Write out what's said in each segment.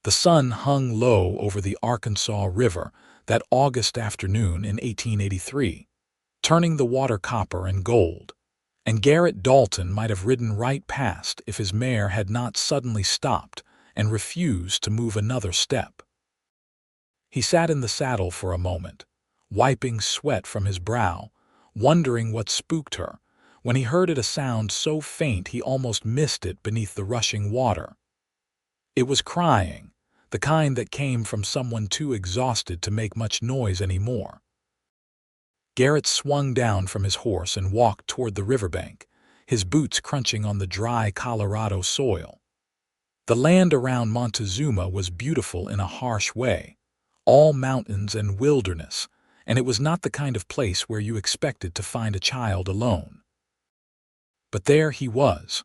The sun hung low over the Arkansas River that August afternoon in 1883, turning the water copper and gold, and Garrett Dalton might have ridden right past if his mare had not suddenly stopped and refused to move another step. He sat in the saddle for a moment, wiping sweat from his brow, wondering what spooked her, when he heard a sound so faint he almost missed it beneath the rushing water. It was crying, the kind that came from someone too exhausted to make much noise anymore. Garrett swung down from his horse and walked toward the riverbank, his boots crunching on the dry Colorado soil. The land around Montezuma was beautiful in a harsh way, all mountains and wilderness, and it was not the kind of place where you expected to find a child alone. But there he was,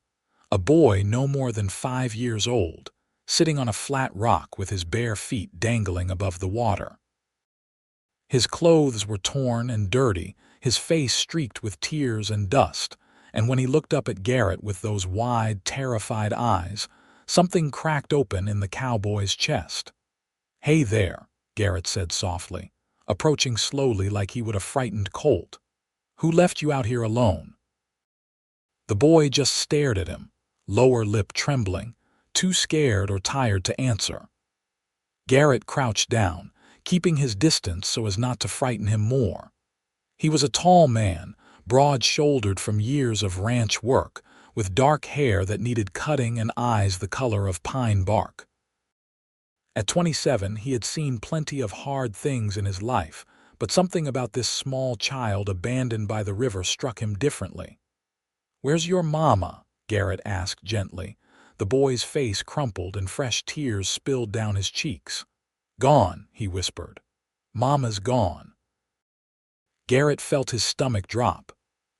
a boy no more than 5 years old, sitting on a flat rock with his bare feet dangling above the water. His clothes were torn and dirty, his face streaked with tears and dust, and when he looked up at Garrett with those wide, terrified eyes, something cracked open in the cowboy's chest. "Hey there," Garrett said softly, approaching slowly like he would a frightened colt. "Who left you out here alone?" The boy just stared at him, lower lip trembling, too scared or tired to answer. Garrett crouched down, keeping his distance so as not to frighten him more. He was a tall man, broad-shouldered from years of ranch work, with dark hair that needed cutting and eyes the color of pine bark. At 27, he had seen plenty of hard things in his life, but something about this small child abandoned by the river struck him differently. "Where's your mama?" Garrett asked gently. The boy's face crumpled and fresh tears spilled down his cheeks. "Gone," he whispered. "Mama's gone." Garrett felt his stomach drop.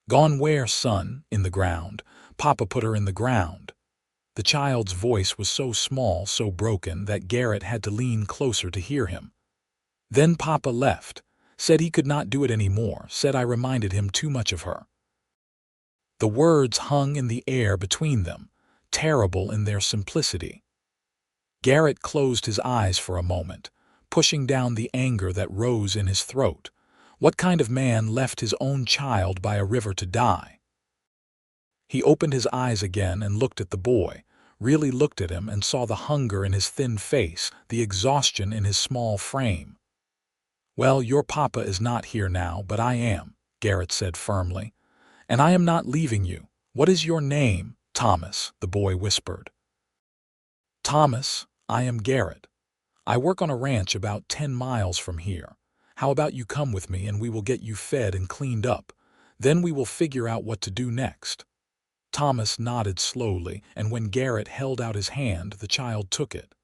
"Gone where, son?" "In the ground. Papa put her in the ground." The child's voice was so small, so broken, that Garrett had to lean closer to hear him. "Then Papa left. Said he could not do it anymore. Said I reminded him too much of her." The words hung in the air between them, terrible in their simplicity. Garrett closed his eyes for a moment, pushing down the anger that rose in his throat. What kind of man left his own child by a river to die? He opened his eyes again and looked at the boy, really looked at him and saw the hunger in his thin face, the exhaustion in his small frame. "Well, your papa is not here now, but I am," Garrett said firmly. "And I am not leaving you. What is your name?" "Thomas," the boy whispered. "Thomas, I am Garrett. I work on a ranch about 10 miles from here. How about you come with me and we will get you fed and cleaned up. Then we will figure out what to do next." Thomas nodded slowly, and when Garrett held out his hand, the child took it.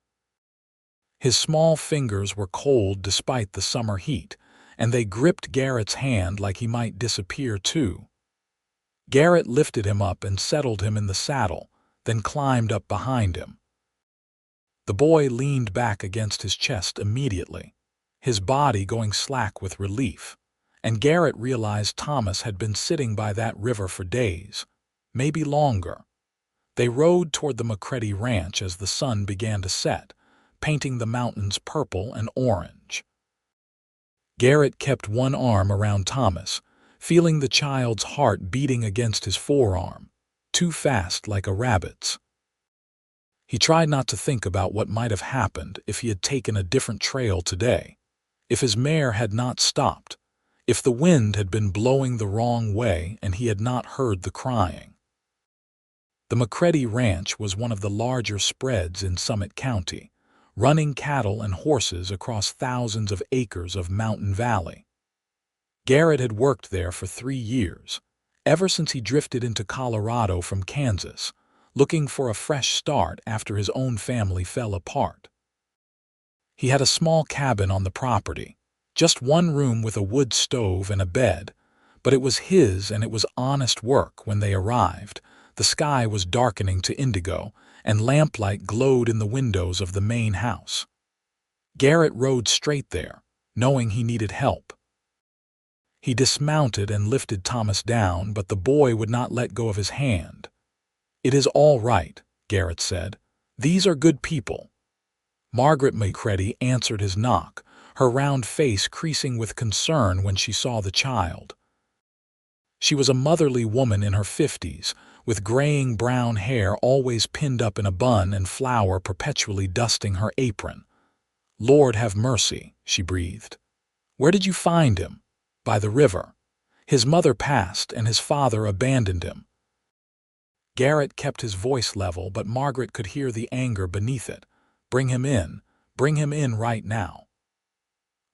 His small fingers were cold despite the summer heat, and they gripped Garrett's hand like he might disappear too. Garrett lifted him up and settled him in the saddle, then climbed up behind him. The boy leaned back against his chest immediately, his body going slack with relief, and Garrett realized Thomas had been sitting by that river for days, maybe longer. They rode toward the McCready Ranch as the sun began to set, painting the mountains purple and orange. Garrett kept one arm around Thomas, feeling the child's heart beating against his forearm, too fast like a rabbit's. He tried not to think about what might have happened if he had taken a different trail today, if his mare had not stopped, if the wind had been blowing the wrong way and he had not heard the crying. The McCready Ranch was one of the larger spreads in Summit County, running cattle and horses across thousands of acres of mountain valley. Garrett had worked there for 3 years, ever since he drifted into Colorado from Kansas, looking for a fresh start after his own family fell apart. He had a small cabin on the property, just one room with a wood stove and a bed, but it was his and it was honest work when they arrived. The sky was darkening to indigo, and lamplight glowed in the windows of the main house. Garrett rode straight there, knowing he needed help. He dismounted and lifted Thomas down, but the boy would not let go of his hand. "It is all right," Garrett said. "These are good people." Margaret Macready answered his knock, her round face creasing with concern when she saw the child. She was a motherly woman in her 50s, with graying brown hair always pinned up in a bun and flour perpetually dusting her apron. "Lord have mercy," she breathed. "Where did you find him?" "By the river. His mother passed and his father abandoned him." Garrett kept his voice level, but Margaret could hear the anger beneath it. "Bring him in. Bring him in right now."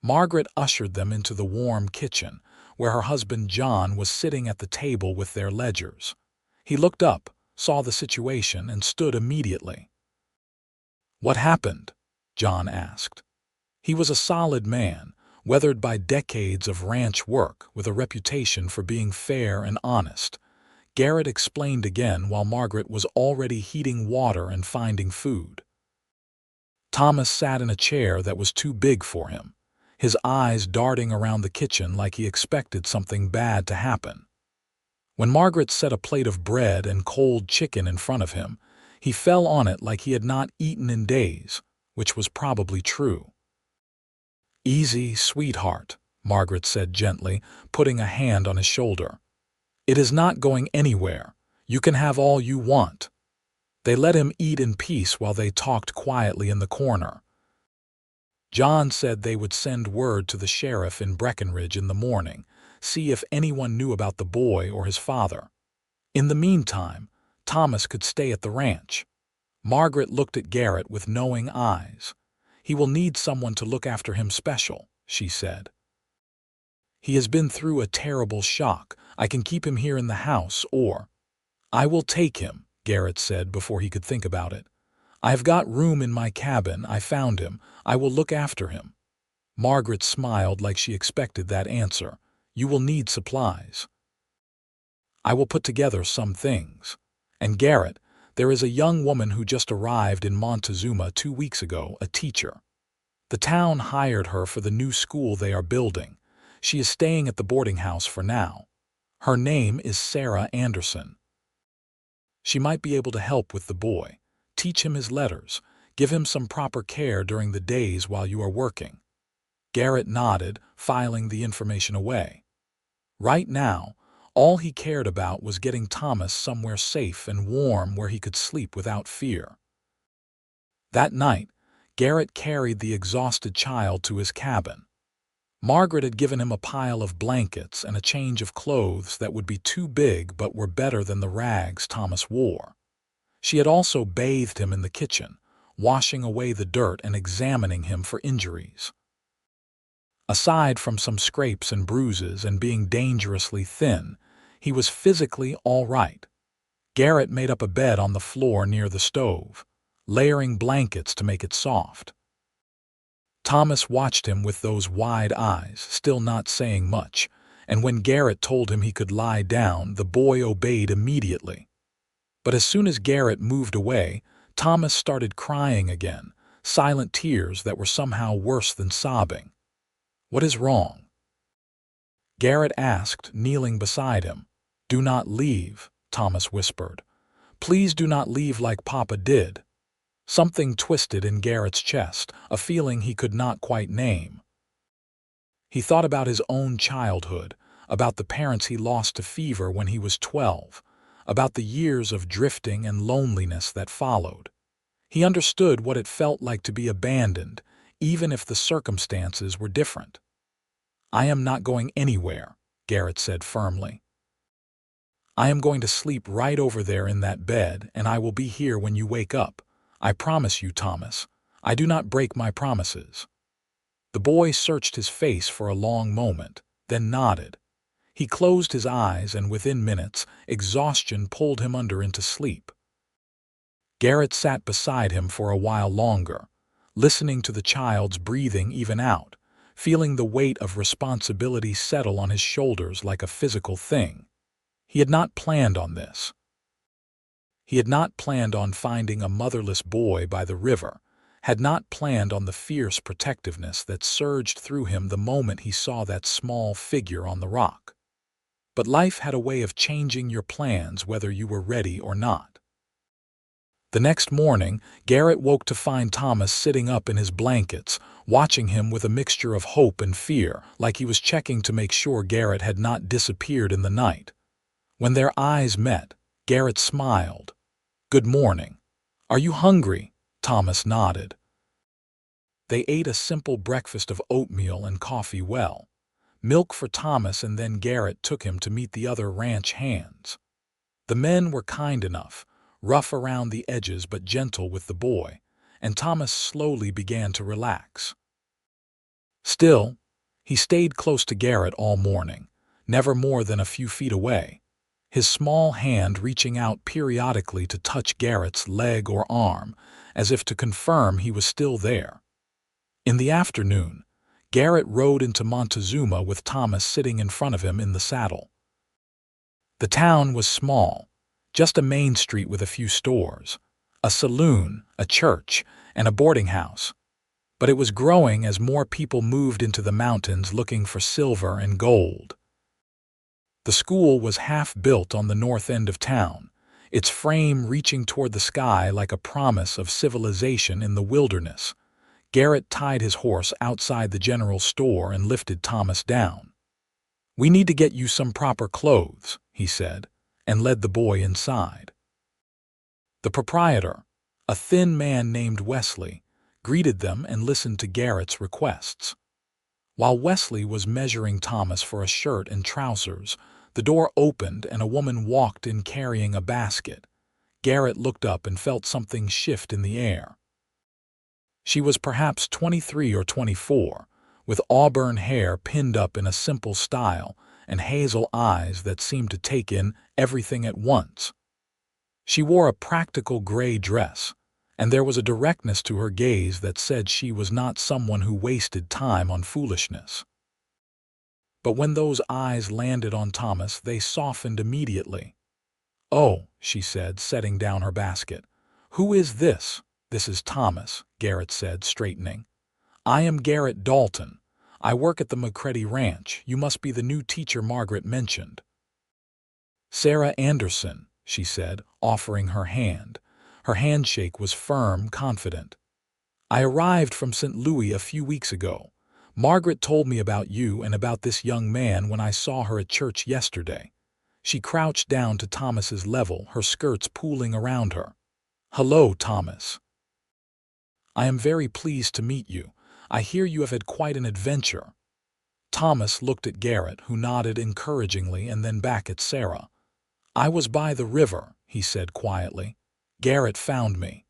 Margaret ushered them into the warm kitchen, where her husband John was sitting at the table with their ledgers. He looked up, saw the situation, and stood immediately. "What happened?" John asked. He was a solid man, weathered by decades of ranch work, with a reputation for being fair and honest. Garrett explained again while Margaret was already heating water and finding food. Thomas sat in a chair that was too big for him, his eyes darting around the kitchen like he expected something bad to happen. When Margaret set a plate of bread and cold chicken in front of him, he fell on it like he had not eaten in days, which was probably true. "Easy, sweetheart," Margaret said gently, putting a hand on his shoulder. "It is not going anywhere. You can have all you want." They let him eat in peace while they talked quietly in the corner. John said they would send word to the sheriff in Breckenridge in the morning, see if anyone knew about the boy or his father. In the meantime, Thomas could stay at the ranch. Margaret looked at Garrett with knowing eyes. "He will need someone to look after him special," she said. "He has been through a terrible shock. I can keep him here in the house, or—" "I will take him," Garrett said before he could think about it. "I have got room in my cabin. I found him. I will look after him." Margaret smiled like she expected that answer. "You will need supplies." "I will put together some things. And Garrett, there is a young woman who just arrived in Montezuma 2 weeks ago, a teacher. The town hired her for the new school they are building. She is staying at the boarding house for now. Her name is Sarah Anderson. She might be able to help with the boy, teach him his letters, give him some proper care during the days while you are working." Garrett nodded, filing the information away. Right now, all he cared about was getting Thomas somewhere safe and warm where he could sleep without fear. That night, Garrett carried the exhausted child to his cabin. Margaret had given him a pile of blankets and a change of clothes that would be too big but were better than the rags Thomas wore. She had also bathed him in the kitchen, washing away the dirt and examining him for injuries. Aside from some scrapes and bruises and being dangerously thin, he was physically all right. Garrett made up a bed on the floor near the stove, layering blankets to make it soft. Thomas watched him with those wide eyes, still not saying much, and when Garrett told him he could lie down, the boy obeyed immediately. But as soon as Garrett moved away, Thomas started crying again, silent tears that were somehow worse than sobbing. "What is wrong?" Garrett asked, kneeling beside him. "Do not leave," Thomas whispered. "Please do not leave like Papa did." Something twisted in Garrett's chest, a feeling he could not quite name. He thought about his own childhood, about the parents he lost to fever when he was 12, about the years of drifting and loneliness that followed. He understood what it felt like to be abandoned, even if the circumstances were different. "I am not going anywhere," Garrett said firmly. "I am going to sleep right over there in that bed, and I will be here when you wake up. I promise you, Thomas. I do not break my promises." The boy searched his face for a long moment, then nodded. He closed his eyes, and within minutes, exhaustion pulled him under into sleep. Garrett sat beside him for a while longer, listening to the child's breathing even out, feeling the weight of responsibility settle on his shoulders like a physical thing. He had not planned on this. He had not planned on finding a motherless boy by the river, had not planned on the fierce protectiveness that surged through him the moment he saw that small figure on the rock. But life had a way of changing your plans whether you were ready or not. The next morning, Garrett woke to find Thomas sitting up in his blankets, watching him with a mixture of hope and fear, like he was checking to make sure Garrett had not disappeared in the night. When their eyes met, Garrett smiled. "Good morning. Are you hungry?" Thomas nodded. They ate a simple breakfast of oatmeal and coffee, milk for Thomas, and then Garrett took him to meet the other ranch hands. The men were kind enough, rough around the edges but gentle with the boy, and Thomas slowly began to relax. Still, he stayed close to Garrett all morning, never more than a few feet away, his small hand reaching out periodically to touch Garrett's leg or arm, as if to confirm he was still there. In the afternoon, Garrett rode into Montezuma with Thomas sitting in front of him in the saddle. The town was small, just a main street with a few stores, a saloon, a church, and a boarding house. But it was growing as more people moved into the mountains looking for silver and gold. The school was half built on the north end of town, its frame reaching toward the sky like a promise of civilization in the wilderness. Garrett tied his horse outside the general store and lifted Thomas down. "We need to get you some proper clothes," he said, and led the boy inside. The proprietor, a thin man named Wesley, greeted them and listened to Garrett's requests. While Wesley was measuring Thomas for a shirt and trousers, the door opened and a woman walked in carrying a basket. Garrett looked up and felt something shift in the air. She was perhaps 23 or 24, with auburn hair pinned up in a simple style and hazel eyes that seemed to take in everything at once. She wore a practical gray dress, and there was a directness to her gaze that said she was not someone who wasted time on foolishness. But when those eyes landed on Thomas, they softened immediately. "Oh," she said, setting down her basket. "Who is this?" "This is Thomas," Garrett said, straightening. "I am Garrett Dalton. I work at the McCready Ranch. You must be the new teacher Margaret mentioned." "Sarah Anderson," she said, offering her hand. Her handshake was firm, confident. "I arrived from St. Louis a few weeks ago. Margaret told me about you and about this young man when I saw her at church yesterday." She crouched down to Thomas's level, her skirts pooling around her. "Hello, Thomas. I am very pleased to meet you. I hear you have had quite an adventure." Thomas looked at Garrett, who nodded encouragingly, and then back at Sarah. "I was by the river," he said quietly. "Garrett found me."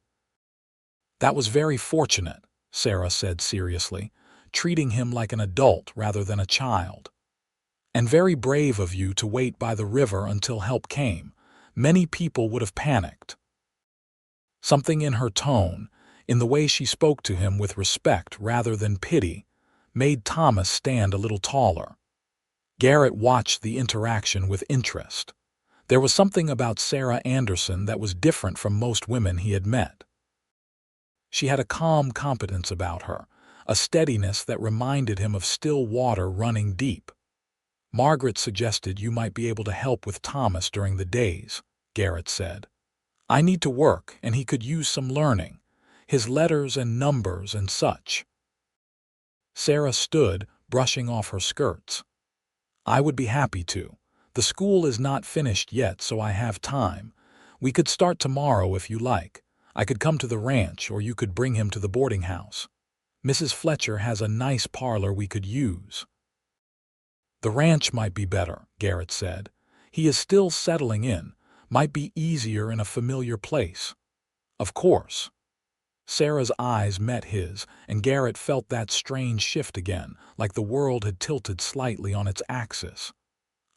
"That was very fortunate," Sarah said seriously, treating him like an adult rather than a child. "And very brave of you to wait by the river until help came. Many people would have panicked." Something in her tone, in the way she spoke to him with respect rather than pity, made Thomas stand a little taller. Garrett watched the interaction with interest. There was something about Sarah Anderson that was different from most women he had met. She had a calm competence about her, a steadiness that reminded him of still water running deep. "Margaret suggested you might be able to help with Thomas during the days," Garrett said. "I need to work, and he could use some learning. His letters and numbers and such." Sarah stood, brushing off her skirts. "I would be happy to. The school is not finished yet, so I have time. We could start tomorrow if you like. I could come to the ranch, or you could bring him to the boarding house. Mrs. Fletcher has a nice parlor we could use." "The ranch might be better," Garrett said. "He is still settling in. Might be easier in a familiar place." "Of course." Sarah's eyes met his, and Garrett felt that strange shift again, like the world had tilted slightly on its axis.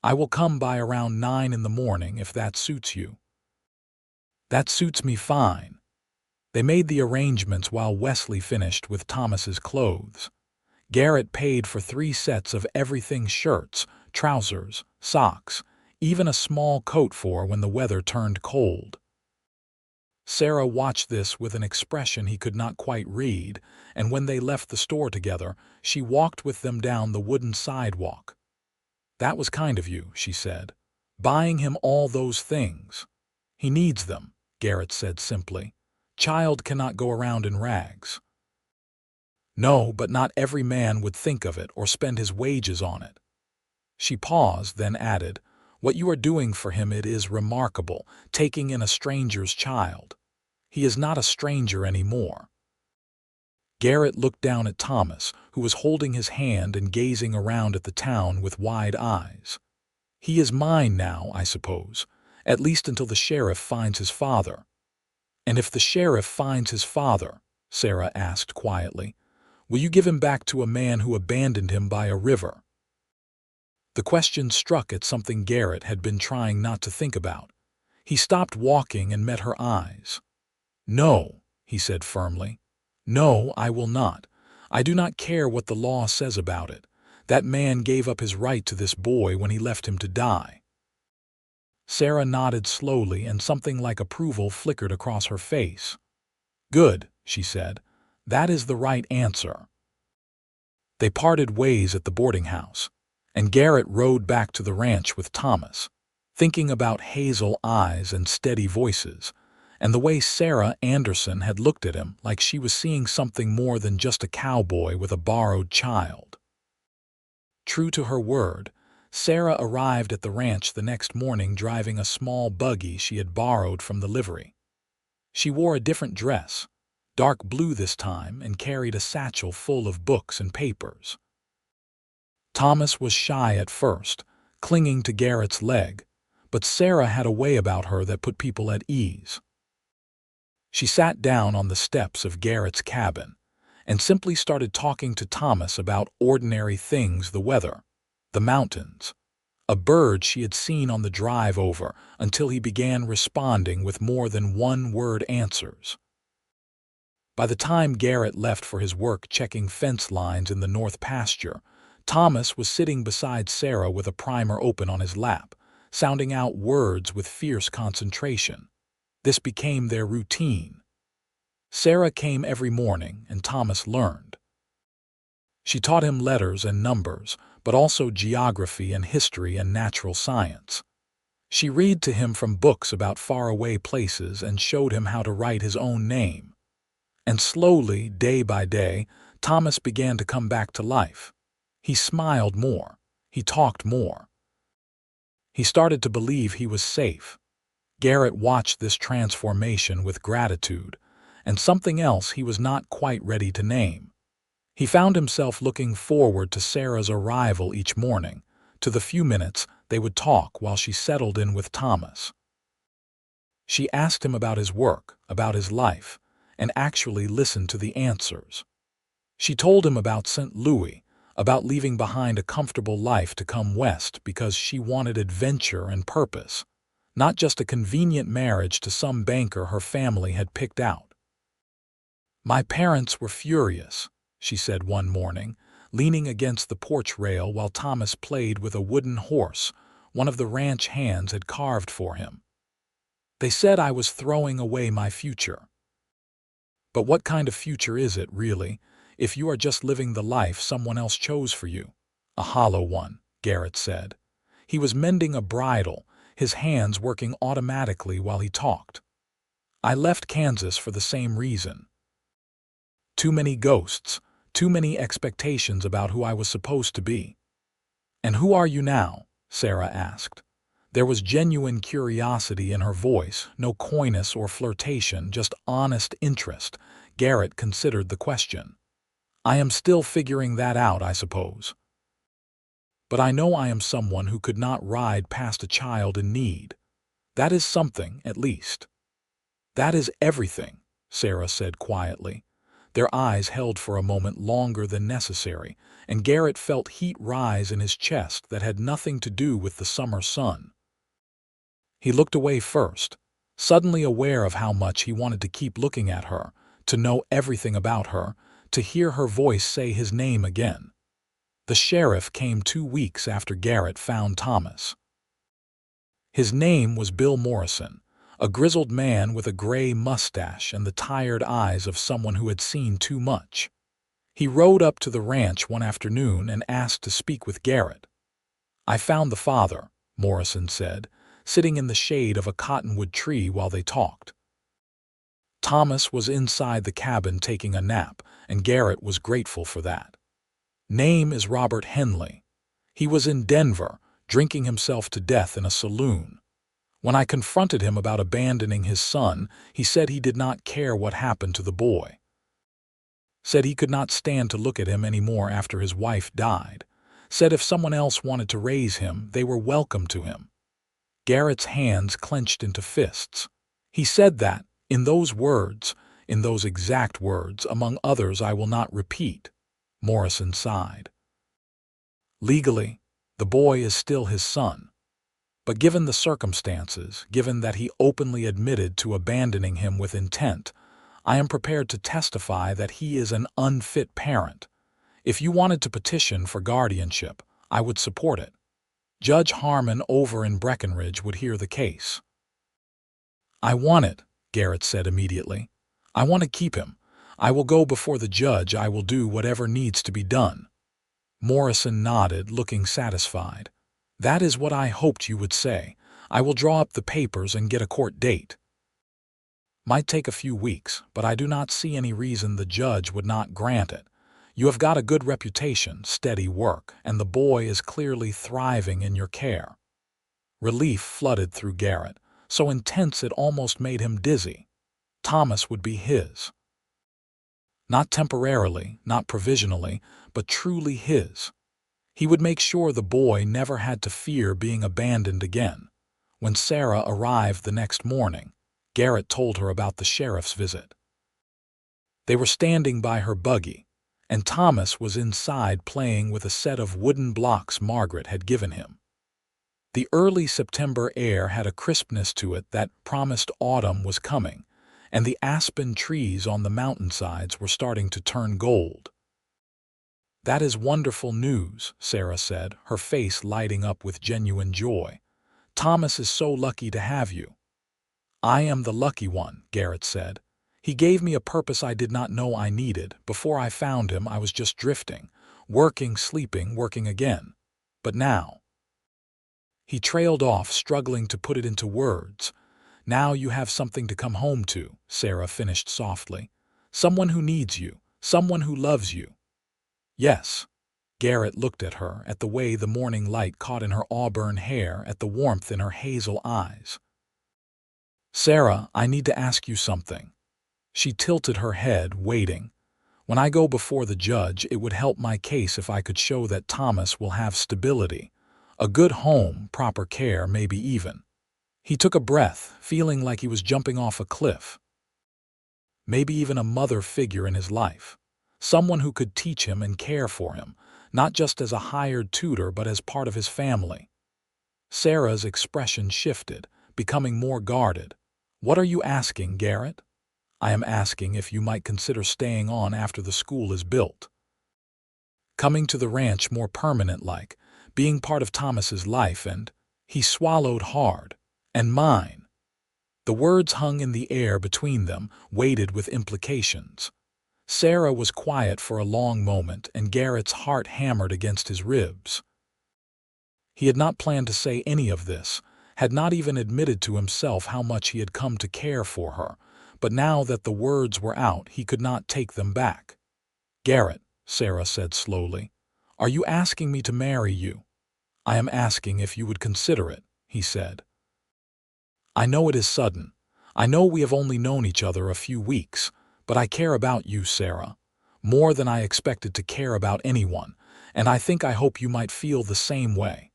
"I will come by around 9 in the morning if that suits you." "That suits me fine." They made the arrangements while Wesley finished with Thomas's clothes. Garrett paid for 3 sets of everything: shirts, trousers, socks, even a small coat for when the weather turned cold. Sarah watched this with an expression he could not quite read, and when they left the store together, she walked with them down the wooden sidewalk. "That was kind of you," she said, "buying him all those things. He needs them. Garrett said simply. Child cannot go around in rags. No, but not every man would think of it or spend his wages on it. She paused, then added, What you are doing for him, it is remarkable, taking in a stranger's child. He is not a stranger anymore. Garrett looked down at Thomas, who was holding his hand and gazing around at the town with wide eyes. He is mine now, I suppose, at least until the sheriff finds his father. And if the sheriff finds his father, Sarah asked quietly, will you give him back to a man who abandoned him by a river? The question struck at something Garrett had been trying not to think about. He stopped walking and met her eyes. No, he said firmly. No, I will not. I do not care what the law says about it. That man gave up his right to this boy when he left him to die. Sarah nodded slowly, and something like approval flickered across her face. Good, she said. That is the right answer. They parted ways at the boarding house, and Garrett rode back to the ranch with Thomas, thinking about hazel eyes and steady voices, and the way Sarah Anderson had looked at him like she was seeing something more than just a cowboy with a borrowed child. True to her word, Sarah arrived at the ranch the next morning driving a small buggy she had borrowed from the livery. She wore a different dress, dark blue this time, and carried a satchel full of books and papers. Thomas was shy at first, clinging to Garrett's leg, but Sarah had a way about her that put people at ease. She sat down on the steps of Garrett's cabin and simply started talking to Thomas about ordinary things, the weather, the mountains, a bird she had seen on the drive over, until he began responding with more than one-word answers. By the time Garrett left for his work checking fence lines in the north pasture, Thomas was sitting beside Sarah with a primer open on his lap, sounding out words with fierce concentration. This became their routine. Sarah came every morning, and Thomas learned. She taught him letters and numbers, but also geography and history and natural science. She read to him from books about faraway places and showed him how to write his own name. And slowly, day by day, Thomas began to come back to life. He smiled more. He talked more. He started to believe he was safe. Garrett watched this transformation with gratitude, and something else he was not quite ready to name. He found himself looking forward to Sarah's arrival each morning, to the few minutes they would talk while she settled in with Thomas. She asked him about his work, about his life, and actually listened to the answers. She told him about St. Louis, about leaving behind a comfortable life to come west because she wanted adventure and purpose, not just a convenient marriage to some banker her family had picked out. My parents were furious, she said one morning, leaning against the porch rail while Thomas played with a wooden horse one of the ranch hands had carved for him. They said I was throwing away my future. But what kind of future is it, really, if you are just living the life someone else chose for you? A hollow one, Garrett said. He was mending a bridle, his hands working automatically while he talked. I left Kansas for the same reason. Too many ghosts, too many expectations about who I was supposed to be. And who are you now? Sarah asked. There was genuine curiosity in her voice, no coyness or flirtation, just honest interest. Garrett considered the question. I am still figuring that out, I suppose. But I know I am someone who could not ride past a child in need. That is something, at least. That is everything, Sarah said quietly. Their eyes held for a moment longer than necessary, and Garrett felt heat rise in his chest that had nothing to do with the summer sun. He looked away first, suddenly aware of how much he wanted to keep looking at her, to know everything about her, to hear her voice say his name again. The sheriff came 2 weeks after Garrett found Thomas. His name was Bill Morrison, a grizzled man with a gray mustache and the tired eyes of someone who had seen too much. He rode up to the ranch one afternoon and asked to speak with Garrett. I found the father, Morrison said, sitting in the shade of a cottonwood tree while they talked. Thomas was inside the cabin taking a nap, and Garrett was grateful for that. Name is Robert Henley. He was in Denver, drinking himself to death in a saloon. When I confronted him about abandoning his son, he said he did not care what happened to the boy. Said he could not stand to look at him anymore after his wife died. Said if someone else wanted to raise him, they were welcome to him. Garrett's hands clenched into fists. He said that, in those words, in those exact words, among others I will not repeat. Morrison sighed. Legally, the boy is still his son. But given the circumstances, given that he openly admitted to abandoning him with intent, I am prepared to testify that he is an unfit parent. If you wanted to petition for guardianship, I would support it. Judge Harmon over in Breckenridge would hear the case. I want it, Garrett said immediately. I want to keep him. I will go before the judge. I will do whatever needs to be done. Morrison nodded, looking satisfied. That is what I hoped you would say. I will draw up the papers and get a court date. Might take a few weeks, but I do not see any reason the judge would not grant it. You have got a good reputation, steady work, and the boy is clearly thriving in your care. Relief flooded through Garrett, so intense it almost made him dizzy. Thomas would be his. Not temporarily, not provisionally, but truly his. He would make sure the boy never had to fear being abandoned again. When Sarah arrived the next morning, Garrett told her about the sheriff's visit. They were standing by her buggy, and Thomas was inside playing with a set of wooden blocks Margaret had given him. The early September air had a crispness to it that promised autumn was coming, and the aspen trees on the mountainsides were starting to turn gold. That is wonderful news, Sarah said, her face lighting up with genuine joy. Thomas is so lucky to have you. I am the lucky one, Garrett said. He gave me a purpose I did not know I needed. Before I found him, I was just drifting, working, sleeping, working again. But now... He trailed off, struggling to put it into words. Now you have something to come home to, Sarah finished softly. Someone who needs you, someone who loves you. Yes. Garrett looked at her, at the way the morning light caught in her auburn hair, at the warmth in her hazel eyes. Sarah, I need to ask you something. She tilted her head, waiting. When I go before the judge, it would help my case if I could show that Thomas will have stability, a good home, proper care, maybe even. He took a breath, feeling like he was jumping off a cliff. Maybe even a mother figure in his life. Someone who could teach him and care for him, not just as a hired tutor but as part of his family. Sarah's expression shifted, becoming more guarded. What are you asking, Garrett? I am asking if you might consider staying on after the school is built. Coming to the ranch more permanent-like, being part of Thomas's life and, he swallowed hard, and mine. The words hung in the air between them, weighted with implications. Sarah was quiet for a long moment, and Garrett's heart hammered against his ribs. He had not planned to say any of this, had not even admitted to himself how much he had come to care for her, but now that the words were out, he could not take them back. Garrett, Sarah said slowly, are you asking me to marry you? I am asking if you would consider it, he said. I know it is sudden. I know we have only known each other a few weeks, but I care about you, Sarah, more than I expected to care about anyone, and I hope you might feel the same way.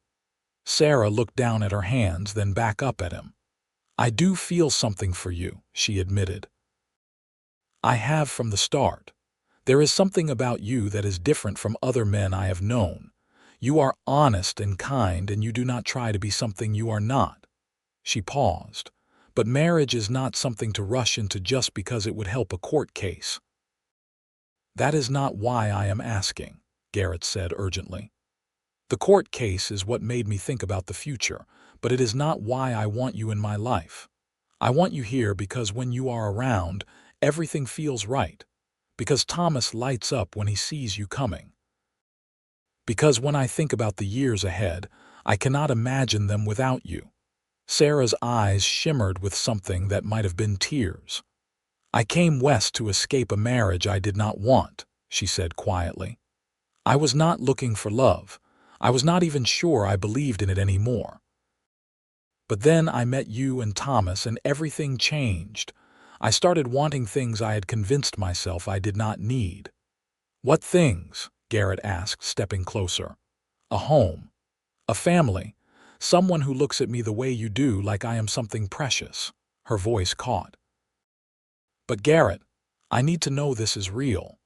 Sarah looked down at her hands, then back up at him. I do feel something for you, she admitted. I have from the start. There is something about you that is different from other men I have known. You are honest and kind, and you do not try to be something you are not. She paused. But marriage is not something to rush into just because it would help a court case. That is not why I am asking, Garrett said urgently. The court case is what made me think about the future, but it is not why I want you in my life. I want you here because when you are around, everything feels right. Because Thomas lights up when he sees you coming. Because when I think about the years ahead, I cannot imagine them without you. Sarah's eyes shimmered with something that might have been tears. "I came west to escape a marriage I did not want," she said quietly. "I was not looking for love. I was not even sure I believed in it anymore. But then I met you and Thomas and everything changed. I started wanting things I had convinced myself I did not need." "What things?" Garrett asked, stepping closer. "A home. A family. Someone who looks at me the way you do, like I am something precious." Her voice caught. "But Garrett, I need to know this is real.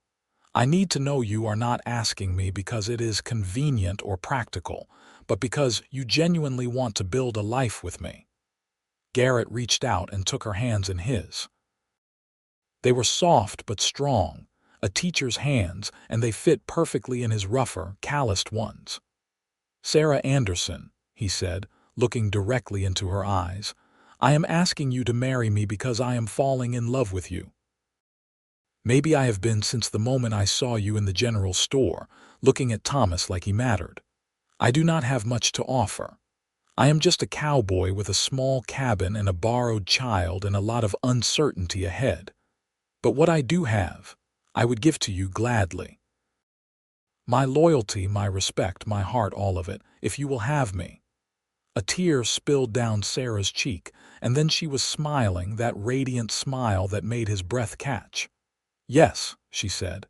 I need to know you are not asking me because it is convenient or practical, but because you genuinely want to build a life with me." Garrett reached out and took her hands in his. They were soft but strong, a teacher's hands, and they fit perfectly in his rougher, calloused ones. "Sarah Anderson," he said, looking directly into her eyes, "I am asking you to marry me because I am falling in love with you. Maybe I have been since the moment I saw you in the general store, looking at Thomas like he mattered. I do not have much to offer. I am just a cowboy with a small cabin and a borrowed child and a lot of uncertainty ahead. But what I do have, I would give to you gladly. My loyalty, my respect, my heart, all of it, if you will have me." A tear spilled down Sarah's cheek, and then she was smiling, that radiant smile that made his breath catch. "Yes," she said.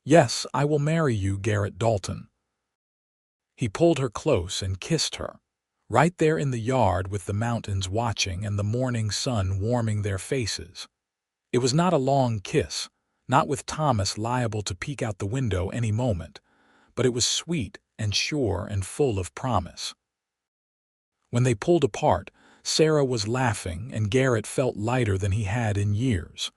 "Yes, I will marry you, Garrett Dalton." He pulled her close and kissed her, right there in the yard with the mountains watching and the morning sun warming their faces. It was not a long kiss, not with Thomas liable to peek out the window any moment, but it was sweet and sure and full of promise. When they pulled apart, Sarah was laughing and Garrett felt lighter than he had in years.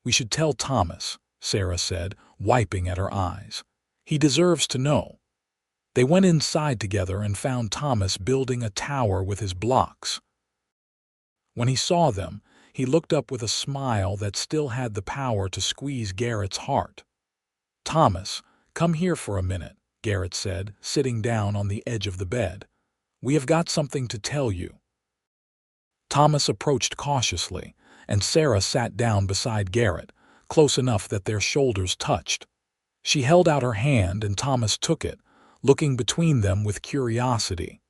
"We should tell Thomas," Sarah said, wiping at her eyes. "He deserves to know." They went inside together and found Thomas building a tower with his blocks. When he saw them, he looked up with a smile that still had the power to squeeze Garrett's heart. "Thomas, come here for a minute," Garrett said, sitting down on the edge of the bed. "We have got something to tell you." Thomas approached cautiously, and Sarah sat down beside Garrett, close enough that their shoulders touched. She held out her hand and Thomas took it, looking between them with curiosity.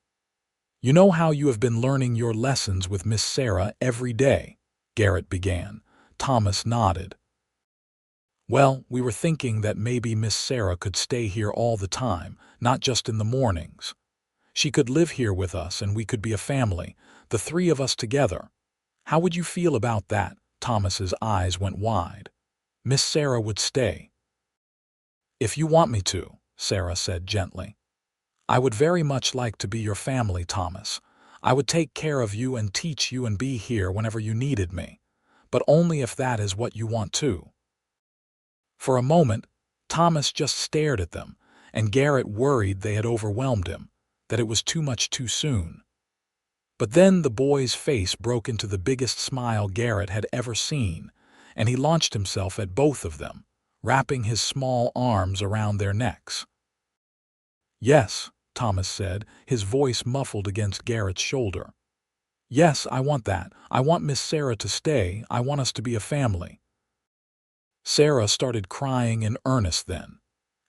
"You know how you have been learning your lessons with Miss Sarah every day?" Garrett began. Thomas nodded. "Well, we were thinking that maybe Miss Sarah could stay here all the time, not just in the mornings. She could live here with us and we could be a family, the three of us together. How would you feel about that?" Thomas's eyes went wide. "Miss Sarah would stay." "If you want me to," Sarah said gently. "I would very much like to be your family, Thomas. I would take care of you and teach you and be here whenever you needed me, but only if that is what you want too." For a moment, Thomas just stared at them, and Garrett worried they had overwhelmed him, that it was too much too soon. But then the boy's face broke into the biggest smile Garrett had ever seen, and he launched himself at both of them, wrapping his small arms around their necks. "Yes," Thomas said, his voice muffled against Garrett's shoulder. "Yes, I want that. I want Miss Sarah to stay. I want us to be a family." Sarah started crying in earnest then,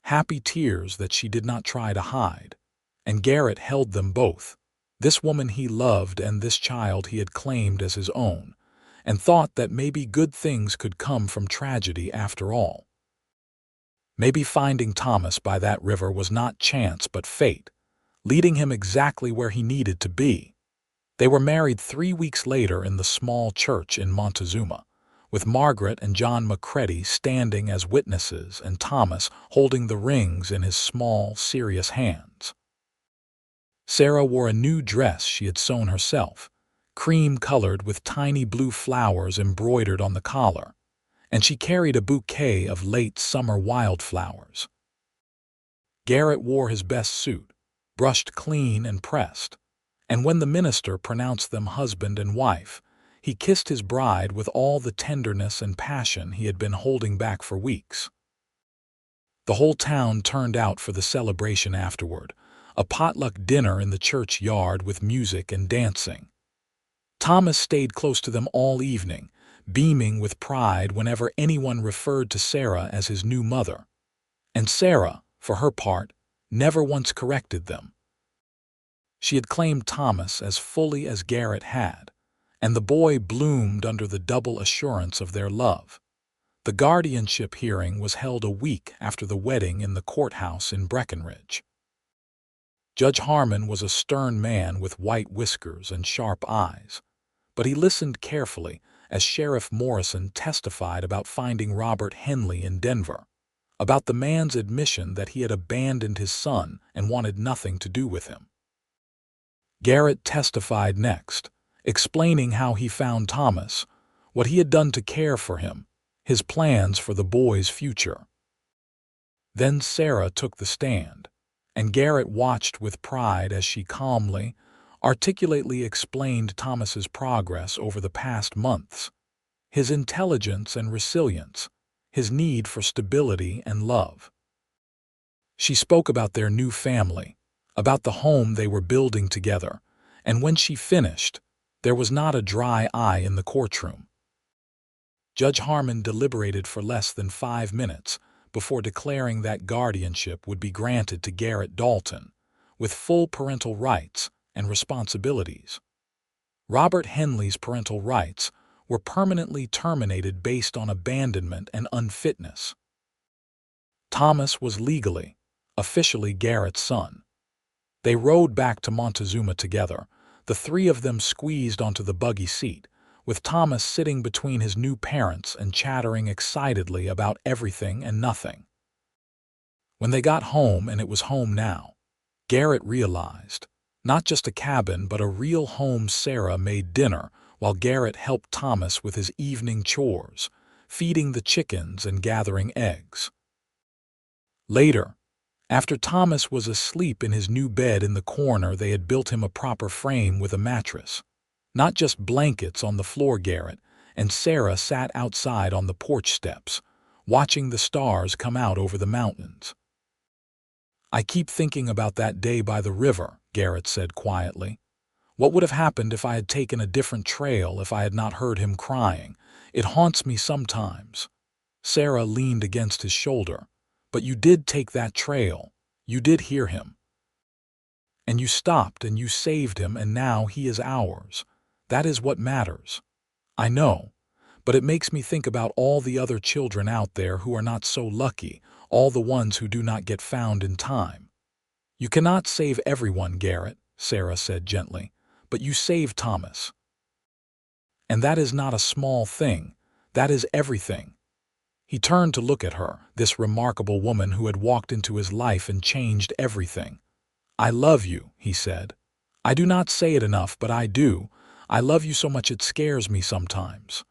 happy tears that she did not try to hide, and Garrett held them both, this woman he loved and this child he had claimed as his own, and thought that maybe good things could come from tragedy after all. Maybe finding Thomas by that river was not chance but fate, leading him exactly where he needed to be. They were married 3 weeks later in the small church in Montezuma, with Margaret and John McCready standing as witnesses and Thomas holding the rings in his small, serious hands. Sarah wore a new dress she had sewn herself, cream-colored with tiny blue flowers embroidered on the collar, and she carried a bouquet of late summer wildflowers. Garrett wore his best suit, brushed clean and pressed, and when the minister pronounced them husband and wife, he kissed his bride with all the tenderness and passion he had been holding back for weeks. The whole town turned out for the celebration afterward, a potluck dinner in the church yard with music and dancing. Thomas stayed close to them all evening, beaming with pride whenever anyone referred to Sarah as his new mother. And Sarah, for her part, never once corrected them. She had claimed Thomas as fully as Garrett had, and the boy bloomed under the double assurance of their love. The guardianship hearing was held a week after the wedding in the courthouse in Breckenridge. Judge Harmon was a stern man with white whiskers and sharp eyes, but he listened carefully as Sheriff Morrison testified about finding Robert Henley in Denver, about the man's admission that he had abandoned his son and wanted nothing to do with him. Garrett testified next, explaining how he found Thomas, what he had done to care for him, his plans for the boy's future. Then Sarah took the stand, and Garrett watched with pride as she calmly, articulately explained Thomas's progress over the past months, his intelligence and resilience, his need for stability and love. She spoke about their new family, about the home they were building together, and when she finished, there was not a dry eye in the courtroom. Judge Harmon deliberated for less than 5 minutes before declaring that guardianship would be granted to Garrett Dalton, with full parental rights and responsibilities. Robert Henley's parental rights were permanently terminated based on abandonment and unfitness. Thomas was legally, officially Garrett's son. They rode back to Montezuma together, the three of them squeezed onto the buggy seat, with Thomas sitting between his new parents and chattering excitedly about everything and nothing. When they got home, and it was home now, Garrett realized, not just a cabin but a real home. Sarah made dinner while Garrett helped Thomas with his evening chores, feeding the chickens and gathering eggs. Later, after Thomas was asleep in his new bed in the corner, they had built him a proper frame with a mattress. Not just blankets on the floor. Garrett and Sarah sat outside on the porch steps, watching the stars come out over the mountains. "I keep thinking about that day by the river," Garrett said quietly. "What would have happened if I had taken a different trail, if I had not heard him crying? It haunts me sometimes." Sarah leaned against his shoulder. "But you did take that trail. You did hear him. And you stopped and you saved him, and now he is ours. That is what matters." "I know, but it makes me think about all the other children out there who are not so lucky, all the ones who do not get found in time." "You cannot save everyone, Garrett," Sarah said gently, "but you saved Thomas. And that is not a small thing, that is everything." He turned to look at her, this remarkable woman who had walked into his life and changed everything. "I love you," he said. "I do not say it enough, but I do. I love you so much it scares me sometimes."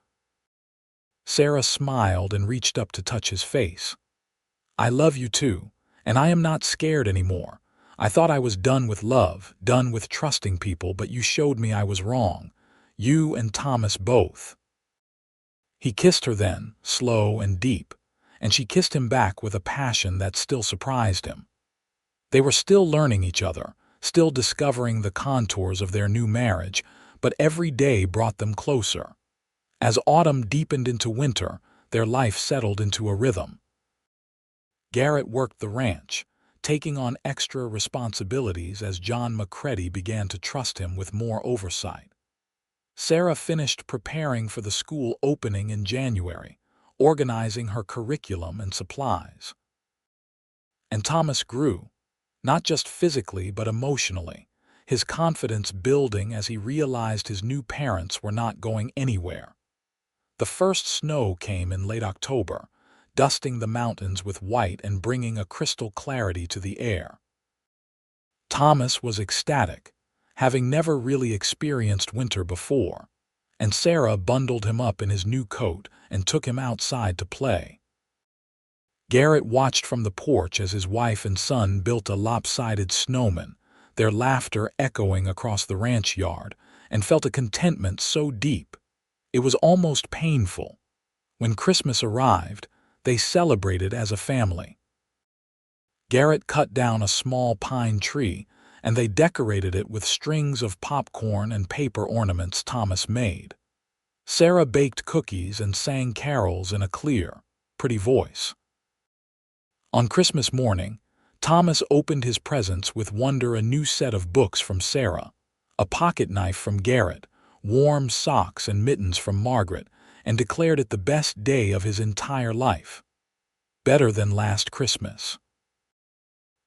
Sarah smiled and reached up to touch his face. "I love you too, and I am not scared anymore. I thought I was done with love, done with trusting people, but you showed me I was wrong. You and Thomas both." He kissed her then, slow and deep, and she kissed him back with a passion that still surprised him. They were still learning each other, still discovering the contours of their new marriage, but every day brought them closer. As autumn deepened into winter, their life settled into a rhythm. Garrett worked the ranch, taking on extra responsibilities as John McCready began to trust him with more oversight. Sarah finished preparing for the school opening in January, organizing her curriculum and supplies. And Thomas grew, not just physically but emotionally, his confidence building as he realized his new parents were not going anywhere. The first snow came in late October, dusting the mountains with white and bringing a crystal clarity to the air. Thomas was ecstatic, having never really experienced winter before, and Sarah bundled him up in his new coat and took him outside to play. Garrett watched from the porch as his wife and son built a lopsided snowman, their laughter echoing across the ranch yard, and felt a contentment so deep it was almost painful. When Christmas arrived, they celebrated as a family. Garrett cut down a small pine tree, and they decorated it with strings of popcorn and paper ornaments Thomas made. Sarah baked cookies and sang carols in a clear, pretty voice. On Christmas morning, Thomas opened his presents with wonder: a new set of books from Sarah, a pocket knife from Garrett, warm socks and mittens from Margaret, and declared it the best day of his entire life. Better than last Christmas.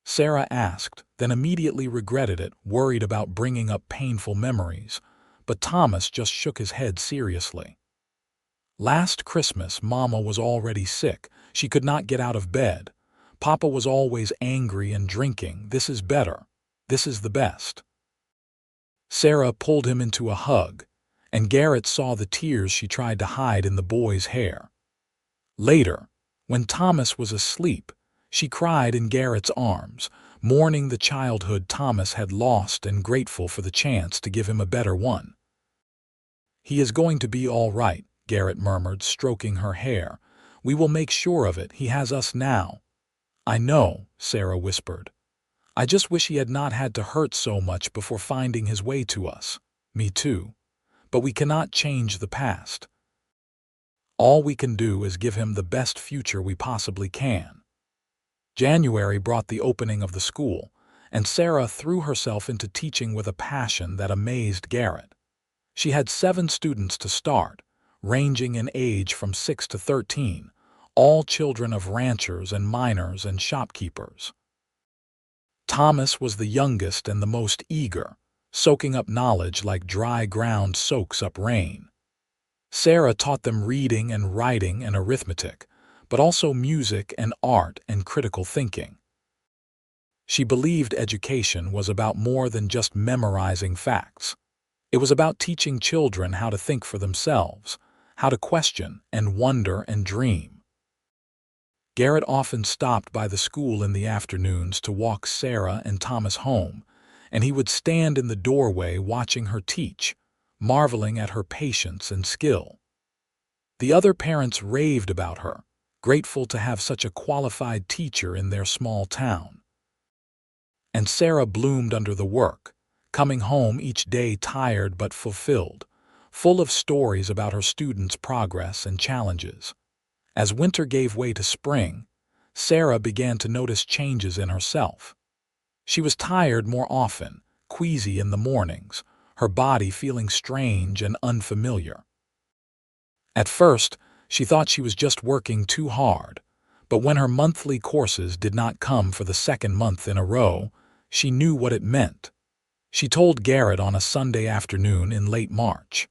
Sarah asked, then immediately regretted it, worried about bringing up painful memories, but Thomas just shook his head seriously. Last Christmas, Mama was already sick. She could not get out of bed. Papa was always angry and drinking. This is better. This is the best. Sarah pulled him into a hug, and Garrett saw the tears she tried to hide in the boy's hair. Later, when Thomas was asleep, she cried in Garrett's arms, mourning the childhood Thomas had lost and grateful for the chance to give him a better one. "He is going to be all right," Garrett murmured, stroking her hair. "We will make sure of it. He has us now." "I know," Sarah whispered. "I just wish he had not had to hurt so much before finding his way to us." "Me too. But we cannot change the past. All we can do is give him the best future we possibly can." January brought the opening of the school, and Sarah threw herself into teaching with a passion that amazed Garrett. She had 7 students to start, ranging in age from 6 to 13, all children of ranchers and miners and shopkeepers. Thomas was the youngest and the most eager, soaking up knowledge like dry ground soaks up rain. Sarah taught them reading and writing and arithmetic, but also music and art and critical thinking. She believed education was about more than just memorizing facts. It was about teaching children how to think for themselves, how to question and wonder and dream. Garrett often stopped by the school in the afternoons to walk Sarah and Thomas home, and he would stand in the doorway watching her teach, marveling at her patience and skill. The other parents raved about her, grateful to have such a qualified teacher in their small town. And Sarah bloomed under the work, coming home each day tired but fulfilled, full of stories about her students' progress and challenges. As winter gave way to spring, Sarah began to notice changes in herself. She was tired more often, queasy in the mornings, her body feeling strange and unfamiliar. At first, she thought she was just working too hard, but when her monthly courses did not come for the 2nd month in a row, she knew what it meant. She told Garrett on a Sunday afternoon in late March.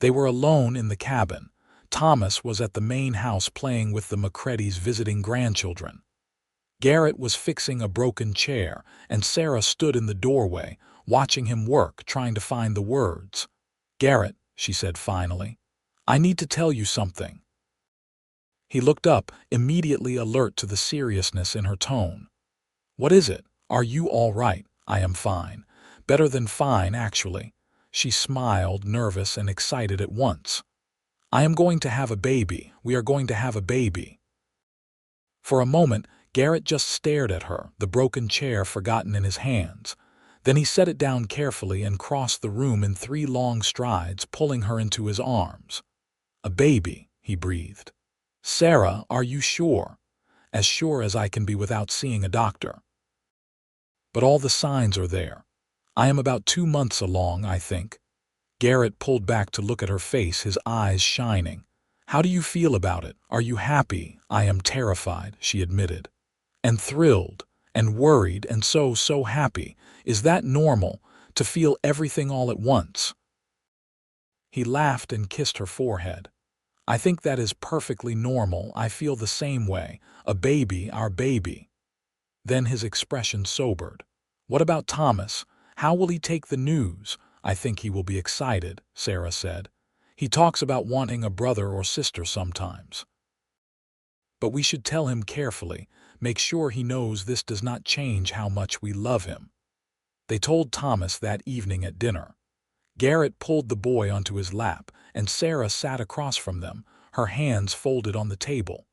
They were alone in the cabin. Thomas was at the main house playing with the McCready's visiting grandchildren. Garrett was fixing a broken chair, and Sarah stood in the doorway, watching him work, trying to find the words. "Garrett," she said finally, "I need to tell you something." He looked up, immediately alert to the seriousness in her tone. "What is it? Are you all right?" "I am fine. Better than fine, actually." She smiled, nervous and excited at once. "I am going to have a baby. We are going to have a baby." For a moment, Garrett just stared at her, the broken chair forgotten in his hands. Then he set it down carefully and crossed the room in 3 long strides, pulling her into his arms. "A baby," he breathed. "Sarah, are you sure?" "As sure as I can be without seeing a doctor." "But all the signs are there. I am about 2 months along, I think." Garrett pulled back to look at her face, his eyes shining. "How do you feel about it? Are you happy?" "I am terrified," she admitted. "And thrilled, and worried, and so happy. Is that normal, to feel everything all at once?" He laughed and kissed her forehead. "I think that is perfectly normal. I feel the same way. A baby, our baby." Then his expression sobered. "What about Thomas? How will he take the news?" "I think he will be excited," Sarah said. "He talks about wanting a brother or sister sometimes. But we should tell him carefully, make sure he knows this does not change how much we love him." They told Thomas that evening at dinner. Garrett pulled the boy onto his lap, and Sarah sat across from them, her hands folded on the table.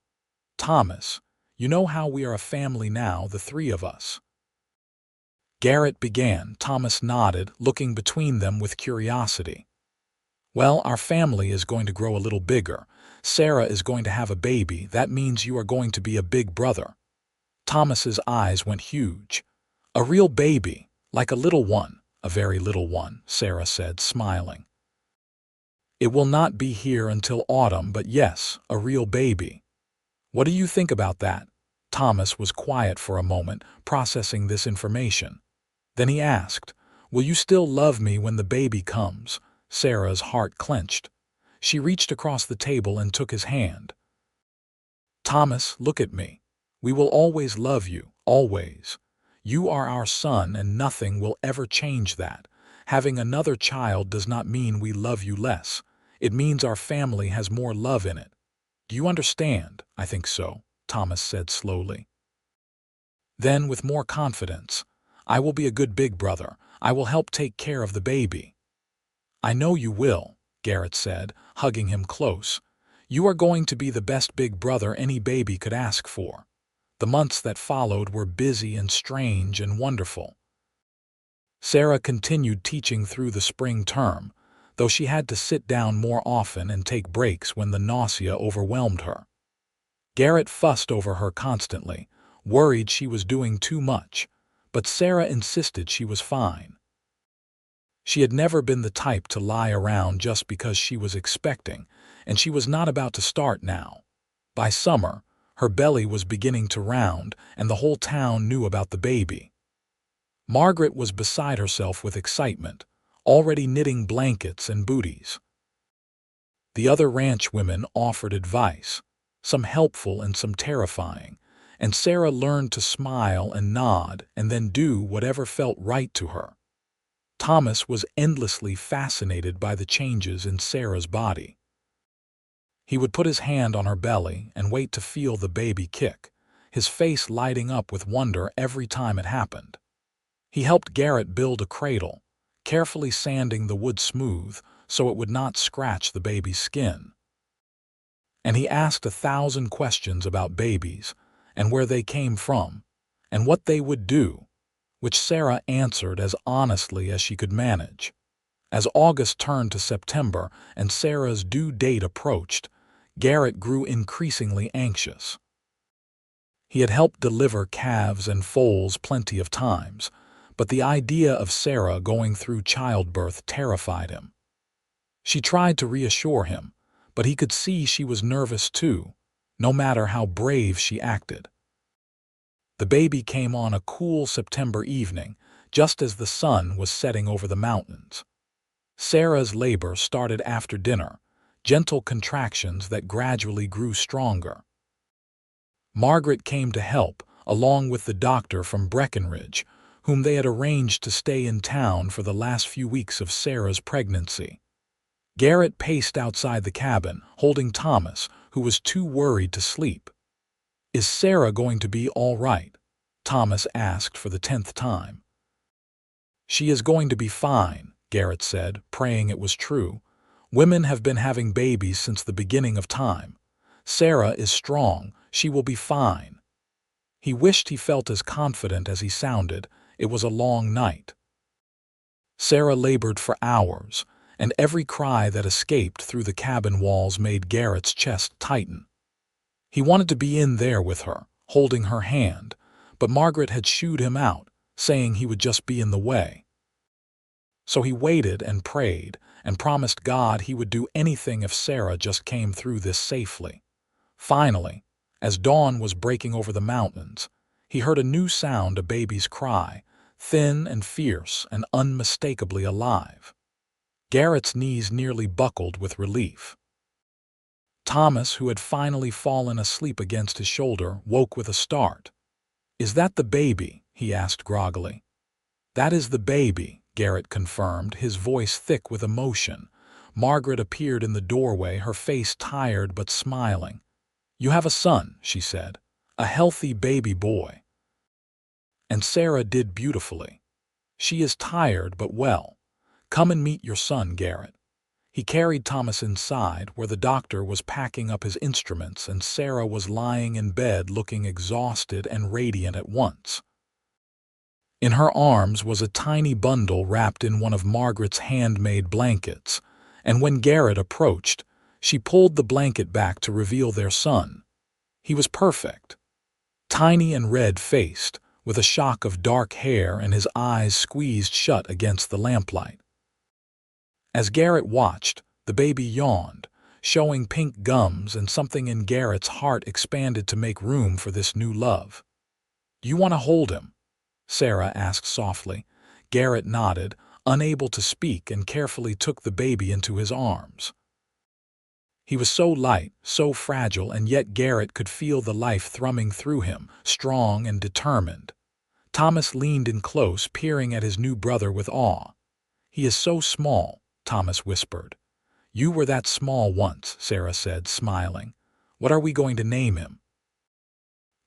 "Thomas, you know how we are a family now, the 3 of us." Garrett began. Thomas nodded, looking between them with curiosity. Well, our family is going to grow a little bigger. Sarah is going to have a baby. That means you are going to be a big brother." Thomas's eyes went huge. "A real baby, like a little one." "A very little one," Sarah said, smiling. "It will not be here until autumn, but yes, a real baby." "What do you think about that?" Thomas was quiet for a moment, processing this information. Then he asked, "Will you still love me when the baby comes?" Sarah's heart clenched. She reached across the table and took his hand. "Thomas, look at me. We will always love you, always. You are our son, and nothing will ever change that. Having another child does not mean we love you less. It means our family has more love in it. Do you understand?" "I think so," Thomas said slowly. Then, with more confidence, "I will be a good big brother. I will help take care of the baby." "I know you will," Garrett said, hugging him close. "You are going to be the best big brother any baby could ask for." The months that followed were busy and strange and wonderful. Sarah continued teaching through the spring term, though she had to sit down more often and take breaks when the nausea overwhelmed her. Garrett fussed over her constantly, worried she was doing too much, but Sarah insisted she was fine. She had never been the type to lie around just because she was expecting, and she was not about to start now. By summer, her belly was beginning to round, and the whole town knew about the baby. Margaret was beside herself with excitement, already knitting blankets and booties. The other ranch women offered advice, some helpful and some terrifying, and Sarah learned to smile and nod and then do whatever felt right to her. Thomas was endlessly fascinated by the changes in Sarah's body. He would put his hand on her belly and wait to feel the baby kick, his face lighting up with wonder every time it happened. He helped Garrett build a cradle, carefully sanding the wood smooth so it would not scratch the baby's skin. And he asked 1,000 questions about babies, and where they came from, and what they would do, which Sarah answered as honestly as she could manage. As August turned to September and Sarah's due date approached, Garrett grew increasingly anxious. He had helped deliver calves and foals plenty of times, but the idea of Sarah going through childbirth terrified him. She tried to reassure him, but he could see she was nervous too, no matter how brave she acted. The baby came on a cool September evening, just as the sun was setting over the mountains. Sarah's labor started after dinner, gentle contractions that gradually grew stronger. Margaret came to help, along with the doctor from Breckenridge, whom they had arranged to stay in town for the last few weeks of Sarah's pregnancy. Garrett paced outside the cabin, holding Thomas, who was too worried to sleep. "Is Sarah going to be all right?" Thomas asked for the 10th time. "She is going to be fine," Garrett said, praying it was true. "Women have been having babies since the beginning of time. Sarah is strong. She will be fine." He wished he felt as confident as he sounded. It was a long night. Sarah labored for hours, and every cry that escaped through the cabin walls made Garrett's chest tighten. He wanted to be in there with her, holding her hand, but Margaret had shooed him out, saying he would just be in the way. So he waited and prayed, and promised God he would do anything if Sarah just came through this safely. Finally, as dawn was breaking over the mountains, he heard a new sound, a baby's cry, thin and fierce and unmistakably alive. Garrett's knees nearly buckled with relief. Thomas, who had finally fallen asleep against his shoulder, woke with a start. "Is that the baby?" he asked groggily. "That is the baby," Garrett confirmed, his voice thick with emotion. Margaret appeared in the doorway, her face tired but smiling. "You have a son," she said, "a healthy baby boy." And Sarah did beautifully. "She is tired but well. Come and meet your son, Garrett." He carried Thomas inside, where the doctor was packing up his instruments and Sarah was lying in bed looking exhausted and radiant at once. In her arms was a tiny bundle wrapped in one of Margaret's handmade blankets, and when Garrett approached, she pulled the blanket back to reveal their son. He was perfect. Tiny and red-faced, with a shock of dark hair and his eyes squeezed shut against the lamplight. As Garrett watched, the baby yawned, showing pink gums, and something in Garrett's heart expanded to make room for this new love. "You want to hold him?" Sarah asked softly. Garrett nodded, unable to speak, and carefully took the baby into his arms. He was so light, so fragile, and yet Garrett could feel the life thrumming through him, strong and determined. Thomas leaned in close, peering at his new brother with awe. "He is so small," Thomas whispered. "You were that small once," Sarah said, smiling. "What are we going to name him?"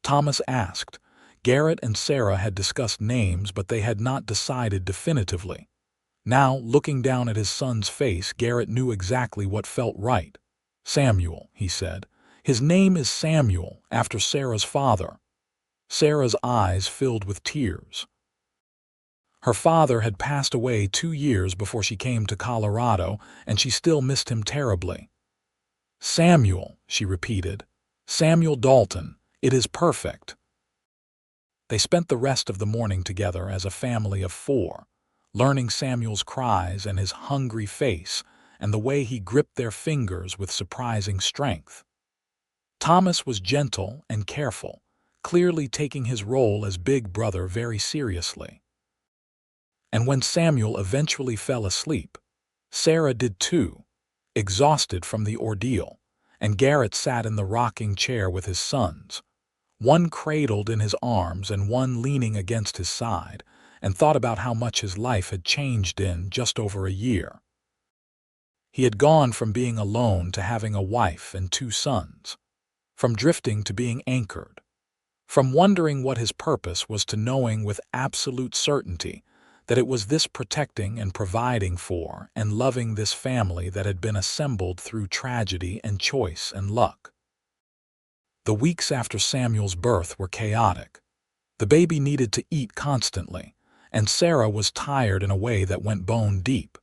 Thomas asked. Garrett and Sarah had discussed names, but they had not decided definitively. Now, looking down at his son's face, Garrett knew exactly what felt right. "Samuel," he said. "His name is Samuel, after Sarah's father." Sarah's eyes filled with tears. Her father had passed away 2 years before she came to Colorado, and she still missed him terribly. "Samuel," she repeated. "Samuel Dalton. It is perfect." They spent the rest of the morning together as a family of 4, learning Samuel's cries and his hungry face, and the way he gripped their fingers with surprising strength. Thomas was gentle and careful, clearly taking his role as big brother very seriously. And when Samuel eventually fell asleep, Sarah did too, exhausted from the ordeal, and Garrett sat in the rocking chair with his sons, one cradled in his arms and one leaning against his side, and thought about how much his life had changed in just over a year. He had gone from being alone to having a wife and 2 sons, from drifting to being anchored, from wondering what his purpose was to knowing with absolute certainty that it was this protecting and providing for and loving this family that had been assembled through tragedy and choice and luck. The weeks after Samuel's birth were chaotic. The baby needed to eat constantly, and Sarah was tired in a way that went bone deep.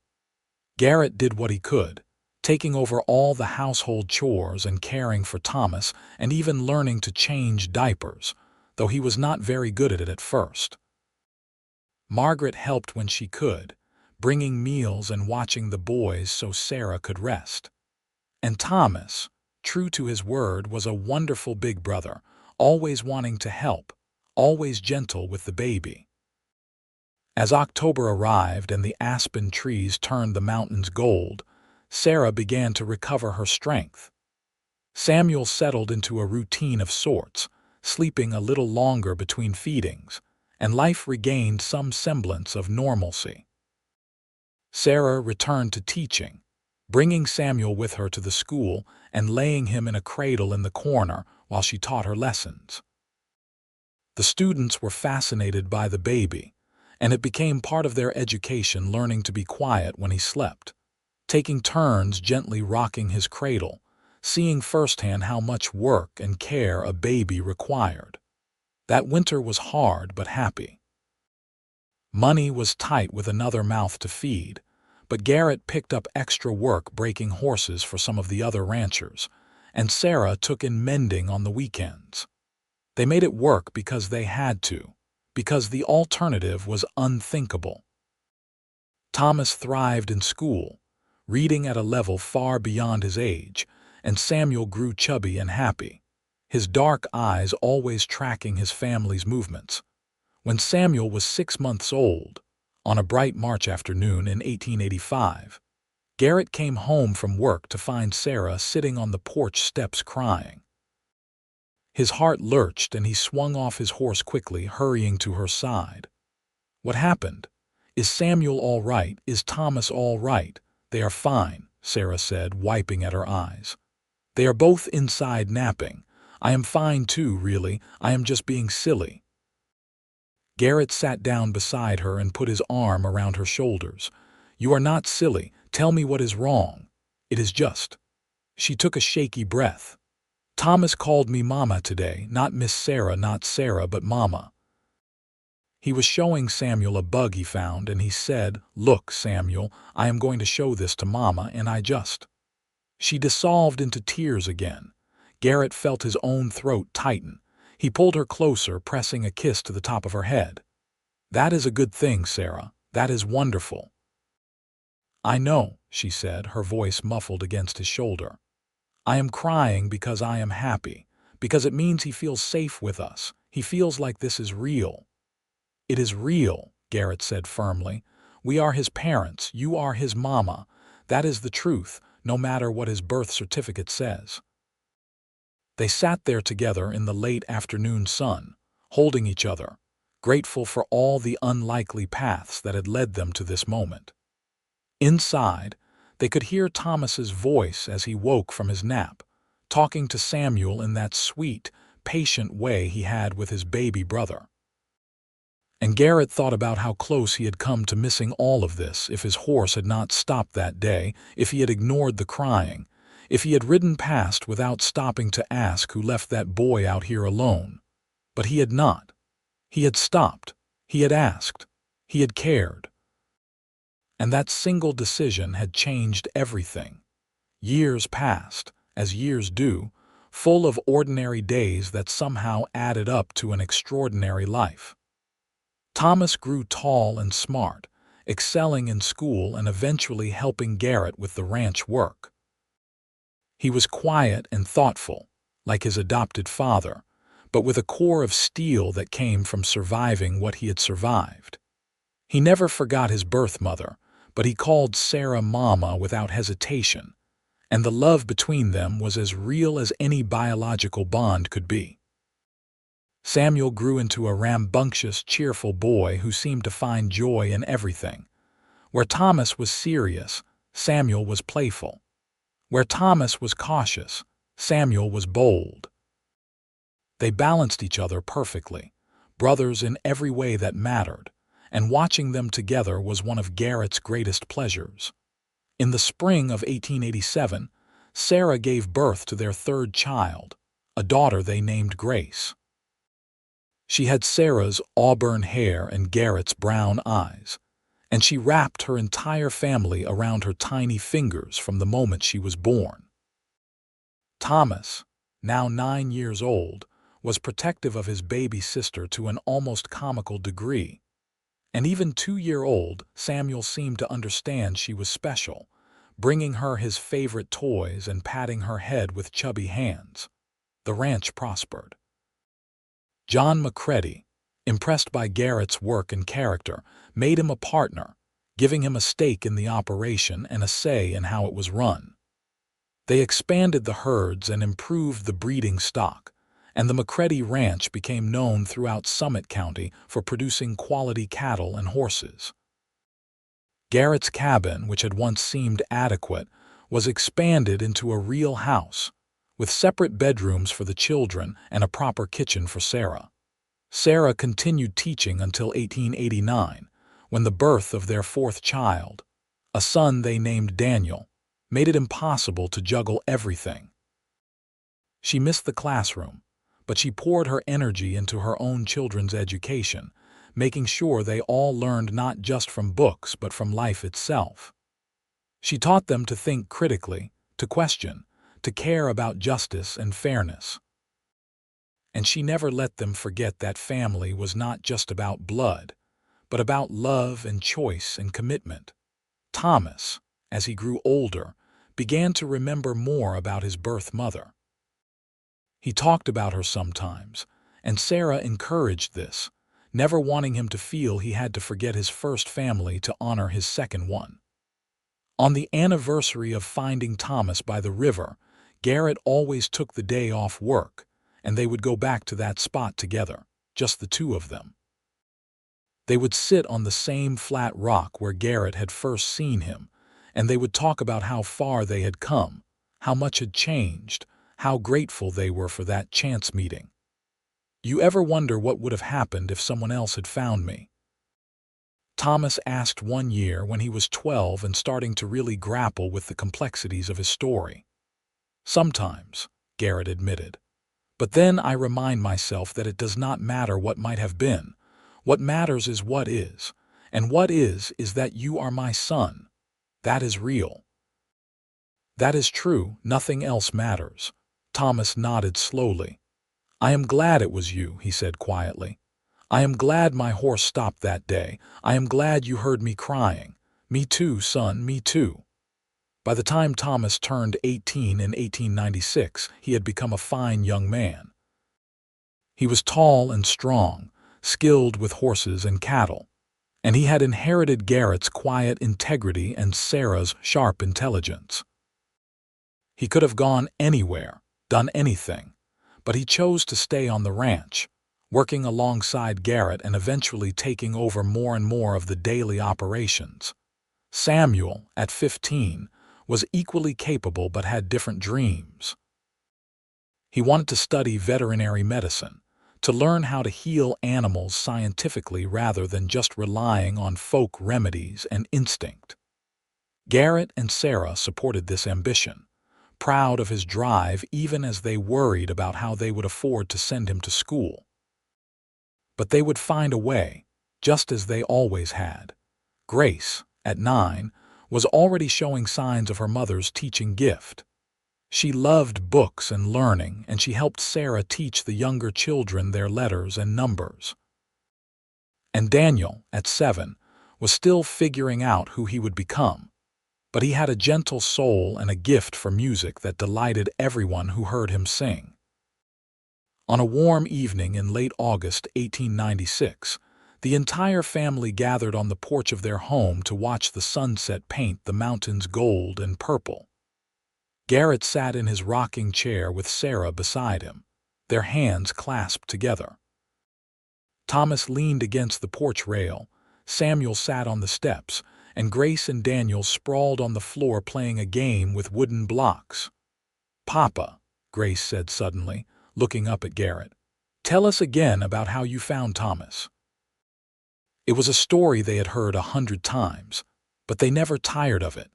Garrett did what he could, taking over all the household chores and caring for Thomas and even learning to change diapers, though he was not very good at it at first. Margaret helped when she could, bringing meals and watching the boys so Sarah could rest. And Thomas, true to his word, was a wonderful big brother, always wanting to help, always gentle with the baby. As October arrived and the aspen trees turned the mountains gold, Sarah began to recover her strength. Samuel settled into a routine of sorts, sleeping a little longer between feedings, and life regained some semblance of normalcy. Sarah returned to teaching, bringing Samuel with her to the school and laying him in a cradle in the corner while she taught her lessons. The students were fascinated by the baby, and it became part of their education learning to be quiet when he slept, taking turns gently rocking his cradle, seeing firsthand how much work and care a baby required. That winter was hard but happy. Money was tight with another mouth to feed, but Garrett picked up extra work breaking horses for some of the other ranchers, and Sarah took in mending on the weekends. They made it work because they had to, because the alternative was unthinkable. Thomas thrived in school, reading at a level far beyond his age, and Samuel grew chubby and happy, his dark eyes always tracking his family's movements. When Samuel was 6 months old, on a bright March afternoon in 1885, Garrett came home from work to find Sarah sitting on the porch steps crying. His heart lurched and he swung off his horse quickly, hurrying to her side. "What happened? Is Samuel all right? Is Thomas all right?" "They are fine," Sarah said, wiping at her eyes. "They are both inside napping. I am fine too, really. I am just being silly." Garrett sat down beside her and put his arm around her shoulders. "You are not silly. Tell me what is wrong." "It is just." She took a shaky breath. "Thomas called me Mama today, not Miss Sarah, not Sarah, but Mama." He was showing Samuel a bug he found, and he said, "Look, Samuel, I am going to show this to Mama, and I just—" She dissolved into tears again. Garrett felt his own throat tighten. He pulled her closer, pressing a kiss to the top of her head. "That is a good thing, Sarah. That is wonderful." "I know," she said, her voice muffled against his shoulder. "I am crying because I am happy, because it means he feels safe with us. He feels like this is real." "It is real," Garrett said firmly. "We are his parents. You are his mama. That is the truth, no matter what his birth certificate says." They sat there together in the late afternoon sun, holding each other, grateful for all the unlikely paths that had led them to this moment. Inside, they could hear Thomas's voice as he woke from his nap, talking to Samuel in that sweet, patient way he had with his baby brother. And Garrett thought about how close he had come to missing all of this if his horse had not stopped that day, if he had ignored the crying, if he had ridden past without stopping to ask who left that boy out here alone. But he had not. He had stopped. He had asked. He had cared. And that single decision had changed everything. Years passed, as years do, full of ordinary days that somehow added up to an extraordinary life. Thomas grew tall and smart, excelling in school and eventually helping Garrett with the ranch work. He was quiet and thoughtful, like his adopted father, but with a core of steel that came from surviving what he had survived. He never forgot his birth mother, but he called Sarah Mama without hesitation, and the love between them was as real as any biological bond could be. Samuel grew into a rambunctious, cheerful boy who seemed to find joy in everything. Where Thomas was serious, Samuel was playful. Where Thomas was cautious, Samuel was bold. They balanced each other perfectly, brothers in every way that mattered, and watching them together was one of Garrett's greatest pleasures. In the spring of 1887, Sarah gave birth to their third child, a daughter they named Grace. She had Sarah's auburn hair and Garrett's brown eyes, and she wrapped her entire family around her tiny fingers from the moment she was born. Thomas, now 9 years old, was protective of his baby sister to an almost comical degree, and even 2-year-old Samuel seemed to understand she was special, bringing her his favorite toys and patting her head with chubby hands. The ranch prospered. John McCready, impressed by Garrett's work and character, made him a partner, giving him a stake in the operation and a say in how it was run. They expanded the herds and improved the breeding stock, and the McCready Ranch became known throughout Summit County for producing quality cattle and horses. Garrett's cabin, which had once seemed adequate, was expanded into a real house, with separate bedrooms for the children and a proper kitchen for Sarah. Sarah continued teaching until 1889, when the birth of their fourth child, a son they named Daniel, made it impossible to juggle everything. She missed the classroom, but she poured her energy into her own children's education, making sure they all learned not just from books but from life itself. She taught them to think critically, to question, to care about justice and fairness. And she never let them forget that family was not just about blood, but about love and choice and commitment. Thomas, as he grew older, began to remember more about his birth mother. He talked about her sometimes, and Sarah encouraged this, never wanting him to feel he had to forget his first family to honor his second one. On the anniversary of finding Thomas by the river, Garrett always took the day off work, and they would go back to that spot together, just the two of them. They would sit on the same flat rock where Garrett had first seen him, and they would talk about how far they had come, how much had changed, how grateful they were for that chance meeting. "You ever wonder what would have happened if someone else had found me?" Thomas asked one year when he was 12 and starting to really grapple with the complexities of his story. "Sometimes," Garrett admitted. "But then I remind myself that it does not matter what might have been. What matters is what is. And what is that you are my son. That is real. That is true, nothing else matters. Thomas nodded slowly. I am glad it was you, he said quietly. I am glad my horse stopped that day. I am glad you heard me crying. Me too, son, me too. By the time Thomas turned 18 in 1896, he had become a fine young man. He was tall and strong, skilled with horses and cattle, and he had inherited Garrett's quiet integrity and Sarah's sharp intelligence. He could have gone anywhere, done anything, but he chose to stay on the ranch, working alongside Garrett and eventually taking over more and more of the daily operations. Samuel, at 15, was equally capable but had different dreams. He wanted to study veterinary medicine, to learn how to heal animals scientifically rather than just relying on folk remedies and instinct. Garrett and Sarah supported this ambition, proud of his drive even as they worried about how they would afford to send him to school. But they would find a way, just as they always had. Grace, at 9, was already showing signs of her mother's teaching gift. She loved books and learning, and she helped Sarah teach the younger children their letters and numbers. And Daniel, at 7, was still figuring out who he would become, but he had a gentle soul and a gift for music that delighted everyone who heard him sing. On a warm evening in late August 1896, the entire family gathered on the porch of their home to watch the sunset paint the mountains gold and purple. Garrett sat in his rocking chair with Sarah beside him, their hands clasped together. Thomas leaned against the porch rail, Samuel sat on the steps, and Grace and Daniel sprawled on the floor playing a game with wooden blocks. "Papa," Grace said suddenly, looking up at Garrett, "tell us again about how you found Thomas." It was a story they had heard 100 times, but they never tired of it.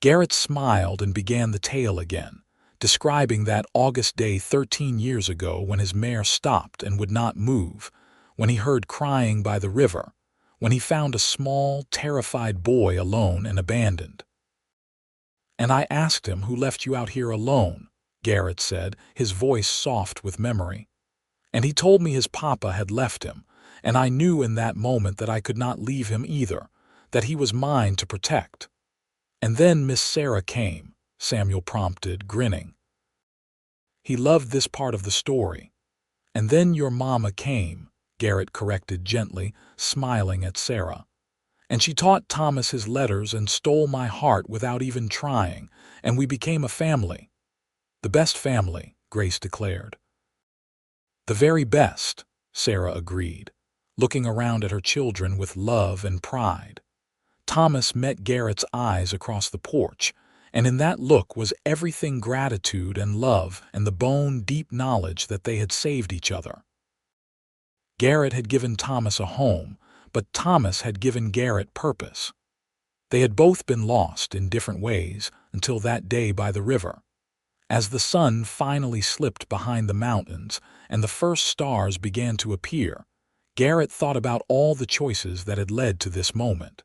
Garrett smiled and began the tale again, describing that August day 13 years ago when his mare stopped and would not move, when he heard crying by the river, when he found a small, terrified boy alone and abandoned. "And I asked him who left you out here alone," Garrett said, his voice soft with memory. "And he told me his papa had left him, and I knew in that moment that I could not leave him either, that he was mine to protect. And then Miss Sarah came," Samuel prompted, grinning. He loved this part of the story. "And then your mama came," Garrett corrected gently, smiling at Sarah. "And she taught Thomas his letters and stole my heart without even trying, and we became a family." "The best family," Grace declared. "The very best," Sarah agreed, looking around at her children with love and pride. Thomas met Garrett's eyes across the porch, and in that look was everything gratitude and love and the bone-deep knowledge that they had saved each other. Garrett had given Thomas a home, but Thomas had given Garrett purpose. They had both been lost in different ways until that day by the river. As the sun finally slipped behind the mountains and the first stars began to appear, Garrett thought about all the choices that had led to this moment.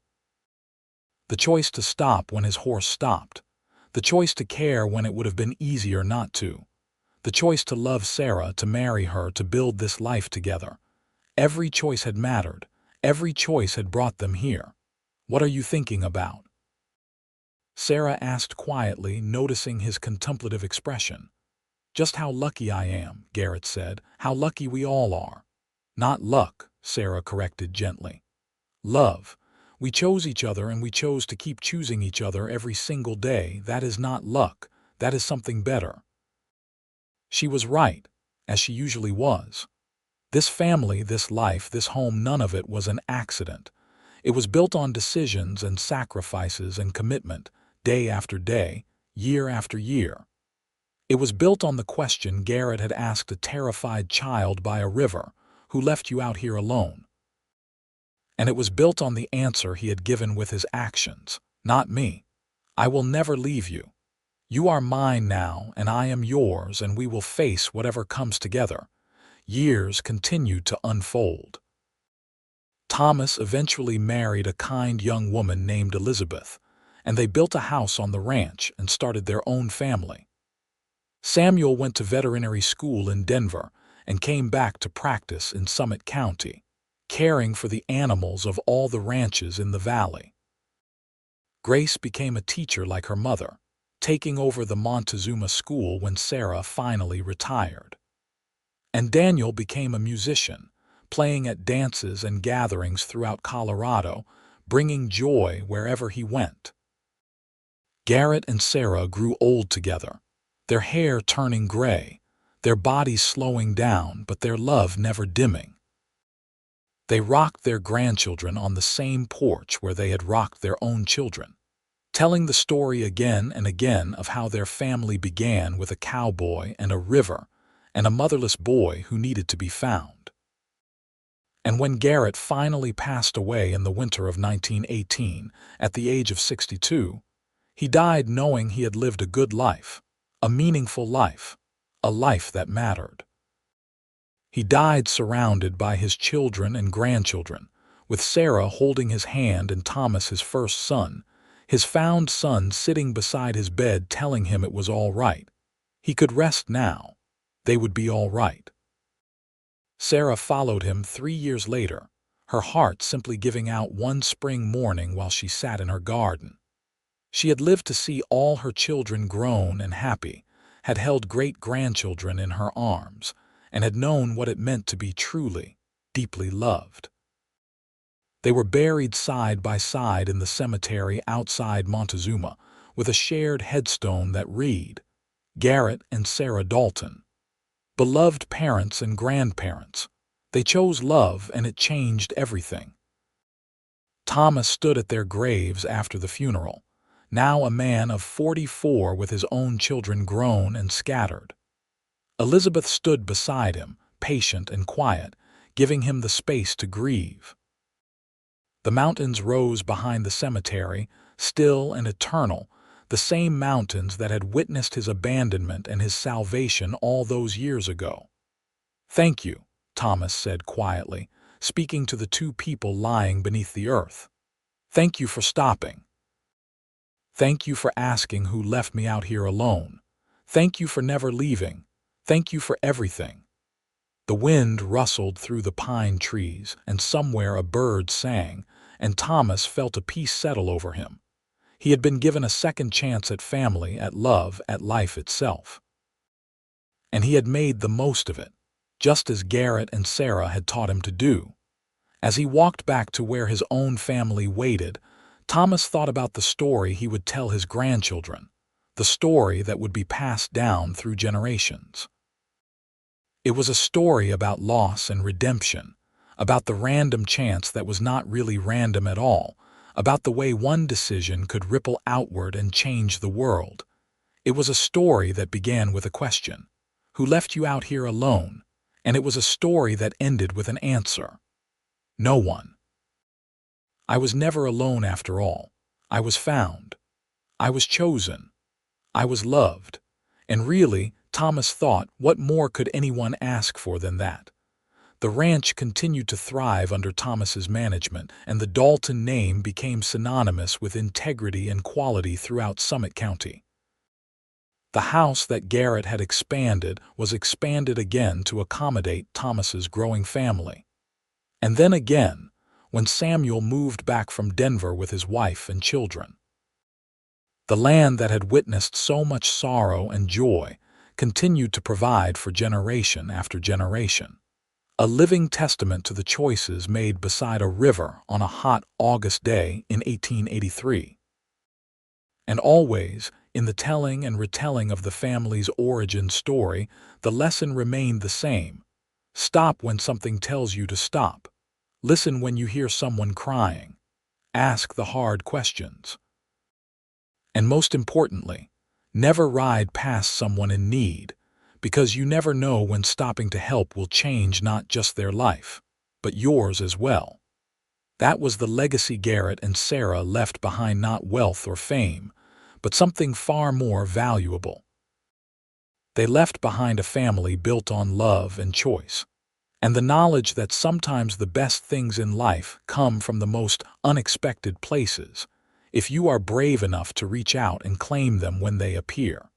The choice to stop when his horse stopped, the choice to care when it would have been easier not to, the choice to love Sarah, to marry her, to build this life together. Every choice had mattered. Every choice had brought them here. "What are you thinking about?" Sarah asked quietly, noticing his contemplative expression. "Just how lucky I am," Garrett said. "How lucky we all are." "Not luck," Sarah corrected gently. "Love. We chose each other and we chose to keep choosing each other every single day. That is not luck. That is something better." She was right, as she usually was. This family, this life, this home, none of it was an accident. It was built on decisions and sacrifices and commitment, day after day, year after year. It was built on the question Garrett had asked a terrified child by a river, "Who left you out here alone?" And it was built on the answer he had given with his actions, "Not me. I will never leave you. You are mine now, and I am yours, and we will face whatever comes together." Years continued to unfold. Thomas eventually married a kind young woman named Elizabeth, and they built a house on the ranch and started their own family. Samuel went to veterinary school in Denver and came back to practice in Summit County, caring for the animals of all the ranches in the valley. Grace became a teacher like her mother, taking over the Montezuma School when Sarah finally retired. And Daniel became a musician, playing at dances and gatherings throughout Colorado, bringing joy wherever he went. Garrett and Sarah grew old together, their hair turning gray, their bodies slowing down, but their love never dimming. They rocked their grandchildren on the same porch where they had rocked their own children, telling the story again and again of how their family began with a cowboy and a river and a motherless boy who needed to be found. And when Garrett finally passed away in the winter of 1918, at the age of 62, he died knowing he had lived a good life, a meaningful life, a life that mattered. He died surrounded by his children and grandchildren, with Sarah holding his hand and Thomas, his first son, his found son, sitting beside his bed telling him it was all right. He could rest now. They would be all right. Sarah followed him 3 years later, her heart simply giving out one spring morning while she sat in her garden. She had lived to see all her children grown and happy, had held great-grandchildren in her arms, and had known what it meant to be truly, deeply loved. They were buried side by side in the cemetery outside Montezuma, with a shared headstone that read, Garrett and Sarah Dalton. Beloved parents and grandparents, they chose love and it changed everything. Thomas stood at their graves after the funeral, now a man of 44 with his own children grown and scattered. Elizabeth stood beside him, patient and quiet, giving him the space to grieve. The mountains rose behind the cemetery, still and eternal, the same mountains that had witnessed his abandonment and his salvation all those years ago. Thank you, Thomas said quietly, speaking to the two people lying beneath the earth. Thank you for stopping. Thank you for asking who left me out here alone. Thank you for never leaving. Thank you for everything. The wind rustled through the pine trees, and somewhere a bird sang, and Thomas felt a peace settle over him. He had been given a second chance at family, at love, at life itself. And he had made the most of it, just as Garrett and Sarah had taught him to do. As he walked back to where his own family waited, Thomas thought about the story he would tell his grandchildren, the story that would be passed down through generations. It was a story about loss and redemption, about the random chance that was not really random at all, about the way one decision could ripple outward and change the world. It was a story that began with a question, who left you out here alone? And it was a story that ended with an answer. No one. I was never alone after all. I was found. I was chosen. I was loved. And really, Thomas thought, what more could anyone ask for than that? The ranch continued to thrive under Thomas's management, and the Dalton name became synonymous with integrity and quality throughout Summit County. The house that Garrett had expanded was expanded again to accommodate Thomas's growing family. And then again, when Samuel moved back from Denver with his wife and children. The land that had witnessed so much sorrow and joy continued to provide for generation after generation, a living testament to the choices made beside a river on a hot August day in 1883. And always, in the telling and retelling of the family's origin story, the lesson remained the same. Stop when something tells you to stop. Listen when you hear someone crying. Ask the hard questions. And most importantly, never ride past someone in need, because you never know when stopping to help will change not just their life, but yours as well. That was the legacy Garrett and Sarah left behind, not wealth or fame, but something far more valuable. They left behind a family built on love and choice. and the knowledge that sometimes the best things in life come from the most unexpected places, if you are brave enough to reach out and claim them when they appear.